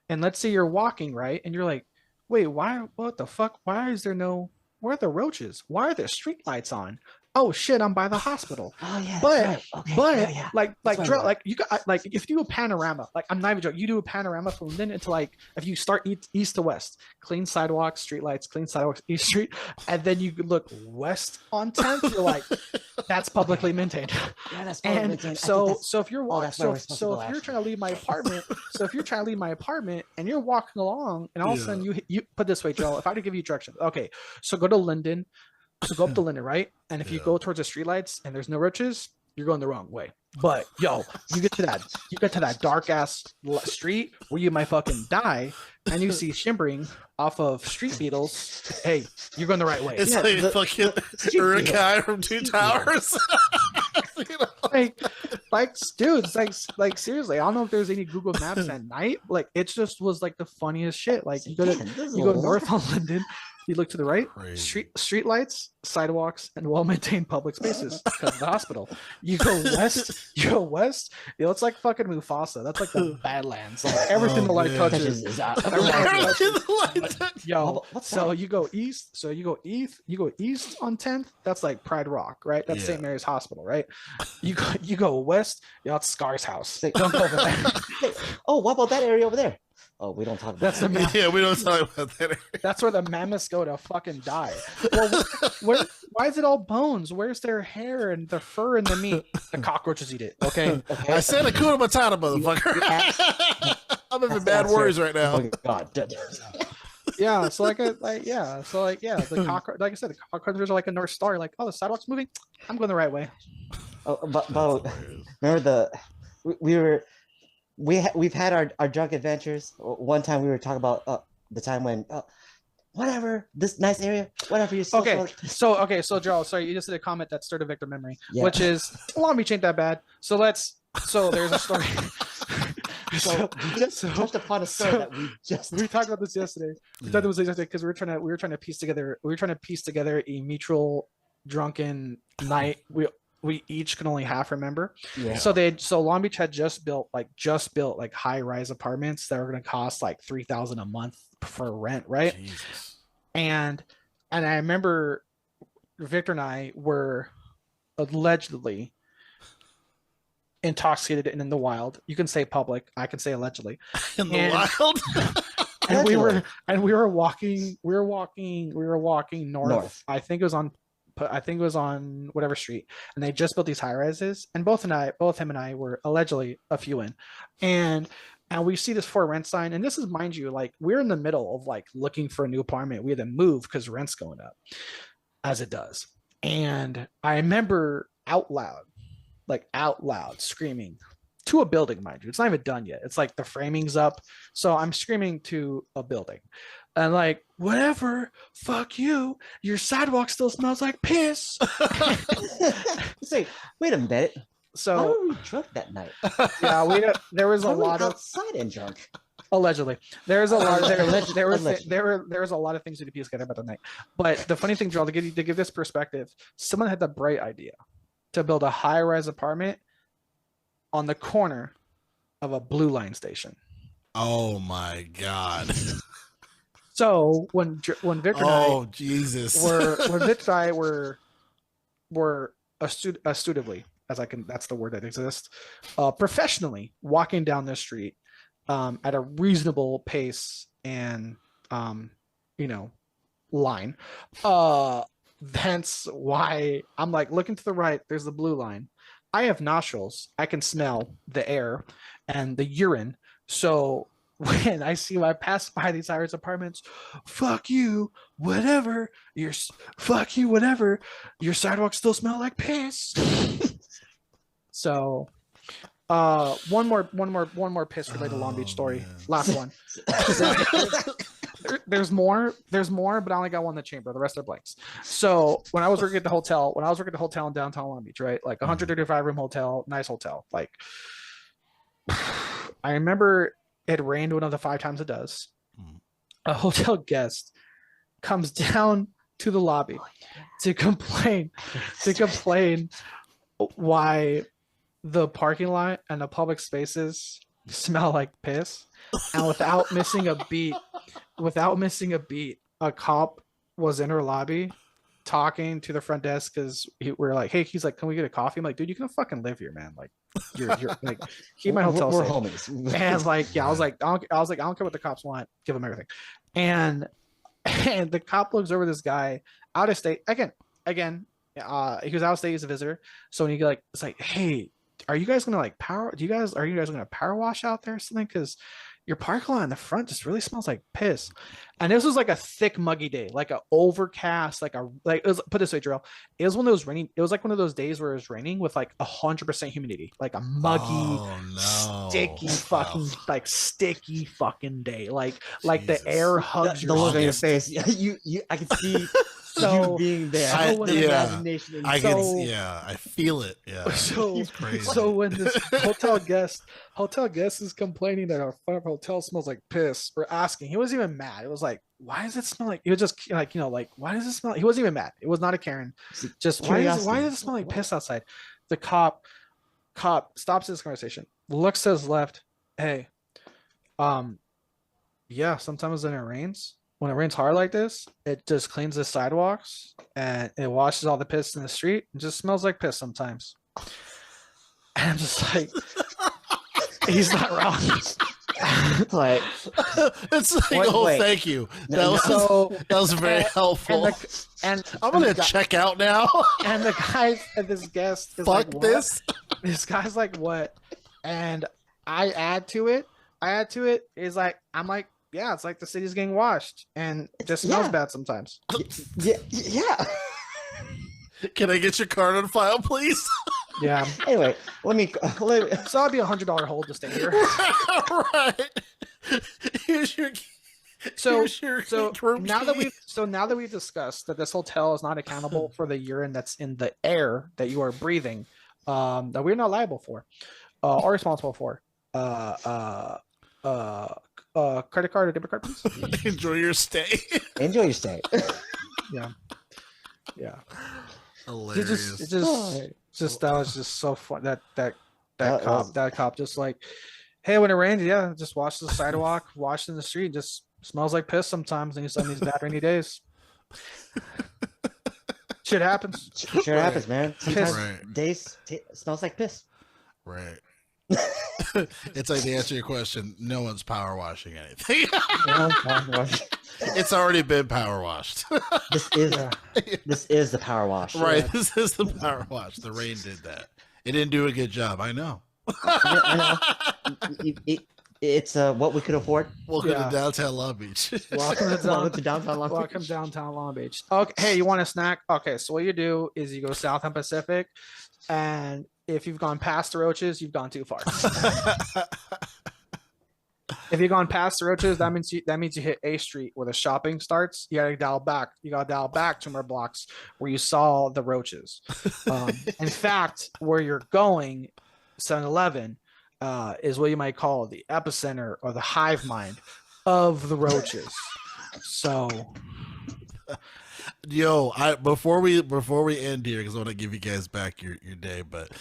and let's say you're walking, right, and you're like, wait, what the fuck? Where are the roaches? Why are there street lights on? Oh shit, I'm by the hospital. Oh yeah. But- that's right. Okay, But yeah. like That's Drill, right. like you got like if you do a panorama, like I'm not even joking, you do a panorama from then into like if you start east to west, clean sidewalks, street lights, clean sidewalks, east street, and then you look west on 10th, you're like, that's publicly maintained. Yeah, that's probably And maintained. I think so that's- so if you're walking, that's where we're so supposed to go, if you're actually. trying to leave my apartment, and you're walking along, and all of a sudden you put this way, Joel, if I had to give you directions, okay, so go to Linden. So go up to Linden, right? And if you Yeah. go towards the streetlights and there's no roaches, you're going the wrong way. But yo, you get to that dark ass street where you might fucking die, and you see shimmering off of street beetles. Hey, you're going the right way. It's Yeah, like the- fucking street Urukai from Two Towers. You know? like dude, it's like seriously, I don't know if there's any Google Maps at night. Like it just was like the funniest shit. Like you go to Man, this is you go a lot. north on Linden, you look to the right, Crazy. street lights, sidewalks, and well-maintained public spaces because of the hospital. You go west, it's like fucking Mufasa. That's like the Badlands. Like everything Oh, the light man. touches. Is out. Yo, What's so that? you go east, you go east on 10th, that's like Pride Rock, right? That's St. Yeah. Mary's Hospital, right? You go west, that's Scar's house. Like- Don't go over there. Hey, oh, what about that area over there? Oh, we don't talk about That's the that. Yeah, we don't talk about that. That's where the mammoths go to fucking die. Well, why is it all bones? Where's their hair and the fur and the meat? The cockroaches eat it. Okay. I said Hakuna Matata, motherfucker. I'm having bad worries right now. Oh God. Yeah. So the cockroach. Like I said, the cockroaches are like a North Star. Like, oh, the sidewalk's moving. I'm going the right way. Oh, but remember we've had our drunk adventures. One time we were talking about the time when whatever this nice area, whatever you saw. Okay. So Joel, sorry, you just did a comment that stirred a victim memory, Yeah. which is Long Beach ain't that bad. So let's So there's a story. So you just touched upon a story so that we just we talked about this yesterday. We talked about this yesterday because we were trying to piece together a mutual drunken night. We each can only half remember. yeah. So Long Beach had just built like high rise apartments that were going to cost like $3,000 a month for rent, right? Jesus. And I remember Victor and I were allegedly intoxicated and in the wild. You can say public, I can say allegedly. In the And- wild. And we Allegedly. were walking north. North. I think it was on whatever street, and they just built these high rises, and both him and I were allegedly a few in, and we see this for rent sign, and this is, mind you, like we're in the middle of like looking for a new apartment. We had to move because rent's going up, as it does. And I remember out loud screaming to a building, mind you. It's not even done yet. It's like the framing's up. So I'm screaming to a building and like, whatever, fuck you. Your sidewalk still smells like piss. Say, wait a minute. Why So were we drunk that night? yeah, there was a Why were we lot of outside and drunk. allegedly. There was a lot of Allegedly. there Allegedly. was a lot of things to piece together about the night. But the funny thing, Joel, to give this perspective, someone had the bright idea to build a high-rise apartment on the corner of a blue line station. Oh my God. So when Victor and Oh Jesus. when Victor and I were astutely, that's the word that exists, professionally walking down the street at a reasonable pace and line. That's why I'm like looking to the right, there's the blue line. I have nostrils. I can smell the air and the urine. So when I pass by these Irish apartments, fuck you, whatever. Fuck you, whatever. Your sidewalks still smell like piss. So one more piss related to Long Beach story. man. Last one. There's more, but I only got one in the chamber. The rest are blanks. So when I was working at the hotel in downtown Long Beach, right? Like 135 room hotel, nice hotel. Like I remember it rained one of the 5 times it does. A hotel guest comes down to the lobby to complain why the parking lot and the public spaces smell like piss. And without missing a beat, a cop was in her lobby talking to the front desk because we're like, hey, he's like, can we get a coffee? I'm like, dude, you can fucking live here, man. Like, you're like, keep my hotel We're safe. homies. And like, yeah, I was like, I don't care what the cops want, give them everything. And the cop looks over this guy out of state again. He was out of state. He's a visitor. So when he like, it's like, hey, are you guys gonna like are you guys gonna power wash out there or something? Because your parking lot in the front just really smells like piss. And this was like a thick, muggy day, like a overcast, it was, put this way, Jarrell. It was one of those raining. It was like one of those days where it was raining with like 100% humidity, like a muggy, sticky sticky fucking day. Like the air hugs The your look on your skin. face. You I can see So- you being there. I- With yeah. imagination and I So- can, I feel it. Yeah. So, It's crazy. so when this hotel guest is complaining that our hotel smells like piss, or asking, he wasn't even mad. It was like, why does it smell like? It was just like, why does it smell? He wasn't even mad. It was not a Karen. Just why does it smell like piss outside? The cop stops this conversation, looks to his left. Hey, yeah, sometimes when it rains hard like this, it just cleans the sidewalks and it washes all the piss in the street. It just smells like piss sometimes. And I'm just like, he's not wrong. like It's like, Wait. thank you. No, That was very helpful. And I'm gonna check out now. and the guy and this guest is Fuck like, what? this. This guy's like, what? And I add to it. Is like, I'm like, yeah, it's like the city's getting washed and it just smells Yeah. bad sometimes. yeah. Can I get your card on file, please? Yeah. Anyway, let me So I'll be $100 hold to stay here. Right. Here's your. So here's your So room now that key. we've discussed that this hotel is not accountable for the urine that's in the air that you are breathing, that we're not liable for. are responsible for. Credit card or debit card, please. Enjoy your stay. Enjoy your stay. Yeah, yeah. Hilarious. Just that was just so fun. That That was- cop just like, hey, when it rains, yeah, just wash the sidewalk, wash in the street. Just smells like piss sometimes, and you on these bad rainy days. Shit happens. Sure Right. happens, man. Sometimes Right. days smells like piss. Right. It's like to answer your question, no one's power washing anything. It's already been power washed. This is Yeah. this is the power wash. Right. This is the power wash. The rain did that. It didn't do a good job. I know. I know. It's what we could afford. Welcome Yeah. to downtown Long Beach. Welcome to Welcome to downtown Long Welcome Beach. downtown Long Beach. Okay, hey, you want a snack? Okay, so what you do is you go south on Pacific, and if you've gone past the Roaches, you've gone too far. If you've gone past the Roaches, that means you hit A Street where the shopping starts. You gotta dial back. You gotta dial back 2 more blocks where you saw the Roaches. In fact, where you're going, 7-Eleven, is what you might call the epicenter or the hive mind of the Roaches. So Yo, before we end here, because I want to give you guys back your day, but back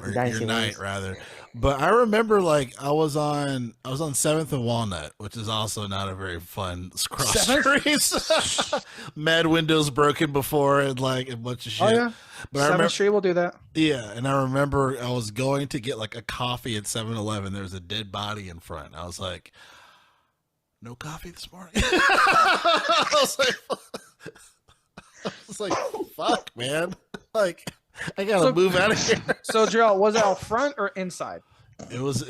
to or Dynasty your night Wars. rather. But I remember like I was on 7th and Walnut, which is also not a very fun cross streets. Mad windows broken before and like a bunch of shit. oh yeah, But I 7th remember, Street will do that. yeah, and I remember I was going to get like a coffee at 7-Eleven. There was a dead body in front. I was like, no coffee this morning. I was like, fuck, man. Like, I gotta So- move out of here. So Gerald, was it out front or inside? It was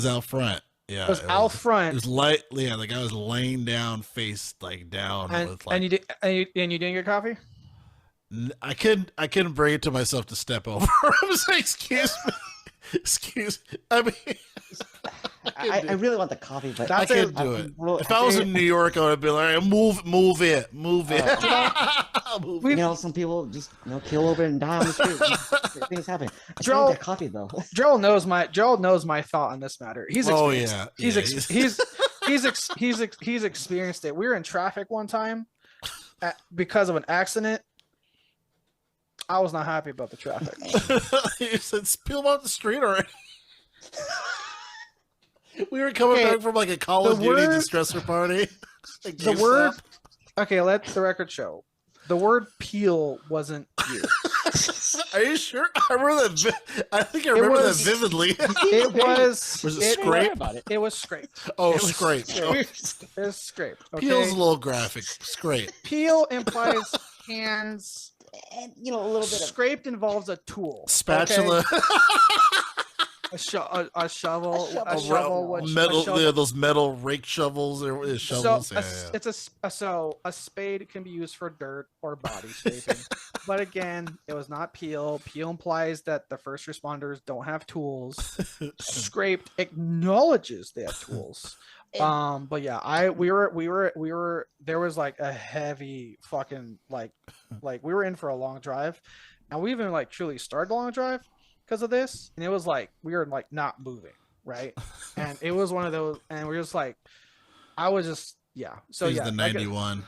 out front. Yeah, It was out front. It was light. Yeah, like I was laying down, face like down, and, with like. and you didn't get coffee? I couldn't bring it to myself to step over. I was like, excuse me, excuse. I mean, I really want the coffee, but I That's can't it. do it. Well, If I was in New York, I would be like, move it. Move it. you know, some people just kill over and die on the street. Things happen. I still Joel- want that coffee though. Gerald knows my thought on this matter. He's Oh, experienced yeah. it. He's experienced it. We were in traffic one time because of an accident. I was not happy about the traffic. You said spill off the street already. We were coming Okay, back from like a Call of the Duty word- distressor party. Like The GameStop. word. Okay, let the record show. The word peel wasn't used. Are you sure? I remember that. I think I remember was- that vividly. It was. Was it it, scrape? About it. It was scraped. Oh, It was scrape. scraped. It was scraped. Okay? Peel's a little graphic. Scrape. Peel implies hands. And a little bit of Scraped involves a tool. okay? Spatula. A shovel. A shovel. A shovel. a metal. shovel. Yeah, those metal rake shovels or shovels. So yeah, a, yeah. it's a spade can be used for dirt or body scraping, but again, it was not peel. Peel implies that the first responders don't have tools. Scraped acknowledges they have tools. But yeah, we were there was like a heavy fucking like we were in for a long drive, and we even like truly started the long drive because of this, and it was like we were like not moving, right? And it was one of those, and we were just like, I was just so He's yeah, the 91.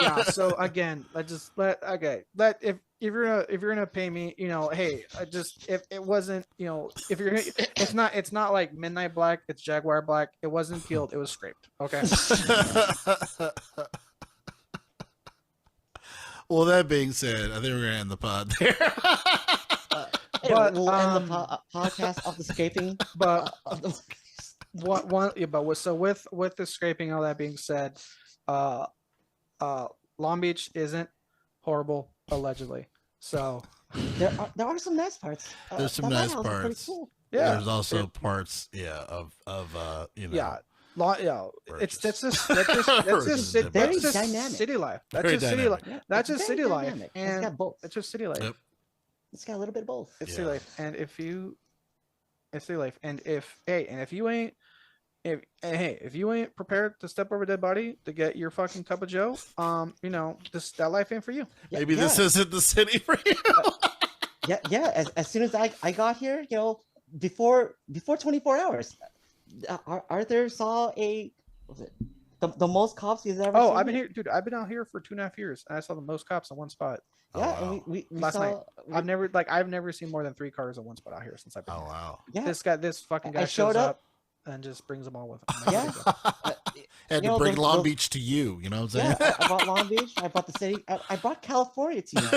yeah. So again, let if you're gonna pay me, hey, if it wasn't, if you're gonna, it's not like Midnight Black, it's Jaguar Black. It wasn't peeled, it was scraped. Okay. Well, that being said, I think we're gonna end the pod there. But, we'll end the podcast off the scraping. But of the- with the scraping, all that being said, Long Beach isn't horrible, allegedly. So there are some nice parts. There's some that nice lighthouse is pretty parts. cool. yeah, There's also parts, of yeah. It's that's just Versus city, very that's just dynamic. city life. That's Very just city dynamic. life. Yeah, That's it's just very city life, dynamic. It's and got both. it's just city life. Yep. It's got a little bit of both. It's Yeah. city life, and if you ain't if you ain't prepared to step over a dead body to get your fucking cup of Joe, that life ain't for you. Yeah, Maybe yeah. this isn't the city for you. Yeah. As soon as I got here, before 24 hours, Arthur saw was it the most cops he's ever Oh, seen? I've been here, dude. I've been out here for 2.5 years, and I saw the most cops in one spot. Yeah, Oh, wow. and we Last night. saw. I've never seen more than 3 cars in one spot out here since I've been Oh here. wow. Yeah, This fucking I guy showed shows up. up and just brings them all with him. I'm like, Yeah. "There you go." Had You to know, bring the- Long the- Beach to you. You know what I'm Yeah, saying? I brought Long Beach. I brought the city. I brought California to you.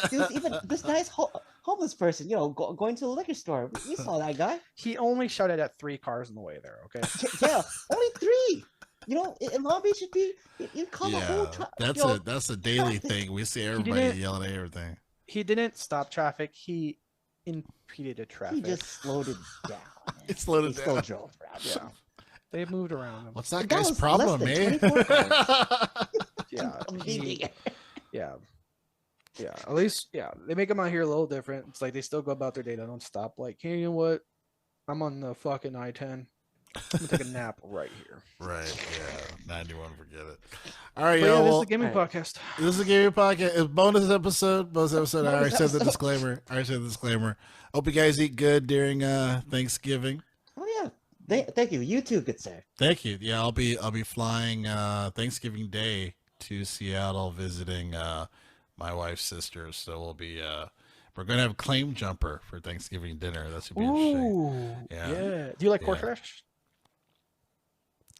There was even this nice homeless person, going to the liquor store. We saw that guy. He only shouted at 3 cars on the way there. Okay. Yeah, only 3. In Long Beach, you'd call the whole. That's a daily thing. We see everybody didn't- yelling at everything. He didn't stop traffic. He impeded He traffic. just slowed it down. Man. It slowed He it still down. drove around. Yeah. They moved around him. What's that The guy guy's was problem, less than man? 24 Yeah. Amazing. Yeah. Yeah. At least, yeah. They make them out here a little different. It's like they still go about their day. They don't stop. Like, hey, you know what? I'm on the fucking I-10. I'm gonna take a nap right here. Right, yeah. 91, forget it. All right, But yeah, y'all. this is Well, the gaming Alright. podcast. this is a gaming podcast. It's a bonus episode. I already said the episode. disclaimer. Hope you guys eat good during Thanksgiving. Oh yeah. Thank you. You too, good sir. Thank you. Yeah, I'll be flying Thanksgiving Day to Seattle visiting my wife's sisters. So we're gonna have Claim Jumper for Thanksgiving dinner. That should be interesting. Ooh. Yeah. Yeah. Do you like Yeah. horseradish?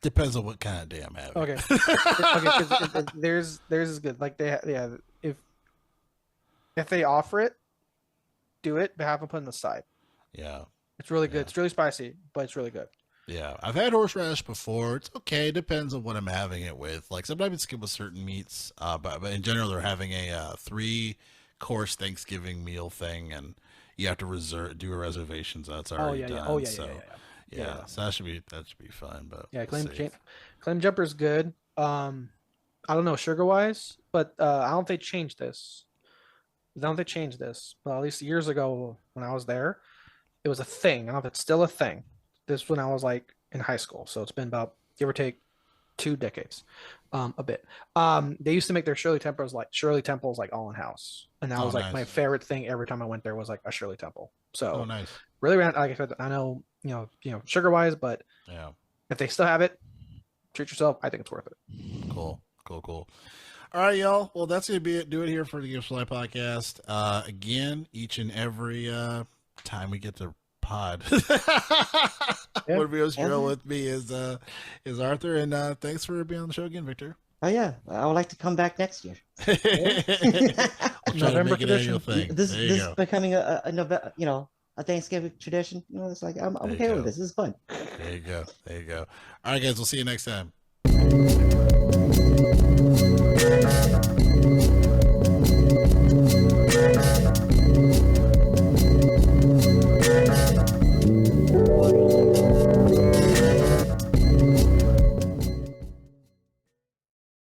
Depends on what kind of day I'm having. Okay. Okay. 'Cause theirs is good. Like if they offer it, do it, but have them put it on the side. Yeah. It's really good. Yeah. It's really spicy, but it's really good. Yeah, I've had horseradish before. It's okay. Depends on what I'm having it with. Like sometimes it's good with certain meats, but in general, they're having a 3-course Thanksgiving meal thing, and you have to do a reservation. So it's already Oh yeah, done. yeah. Oh yeah, so, yeah. Yeah. So that should be fun. But Yeah, we'll see. claim jumper's good. I don't know sugar wise, but I don't think they changed this. I don't think they changed this. Well, at least years ago when I was there, it was a thing. I don't know if it's still a thing. This when I was like in high school, so it's been about give or take 2 decades, a bit. They used to make their Shirley Temples like all in house, and that Oh, was like my nice. favorite thing every time I went there was like a Shirley Temple. So Oh, nice. really, like I said, I know sugar wise, but Yeah. if they still have it, treat yourself. I think it's worth it. Cool. All right, y'all. Well, that's gonna be it. Do it here for the Games for Life podcast. Again, each and every time we get to pod. Yeah. One video's drill Yeah. with me is Arthur, and thanks for being on the show again, Victor. Oh yeah. I would like to come back next year. We'll try to November make it an annual tradition. thing. This There you this go. is becoming a a Thanksgiving tradition. It's like I'm There you okay go. with this. This is fun. There you go. All right, guys. We'll see you next time.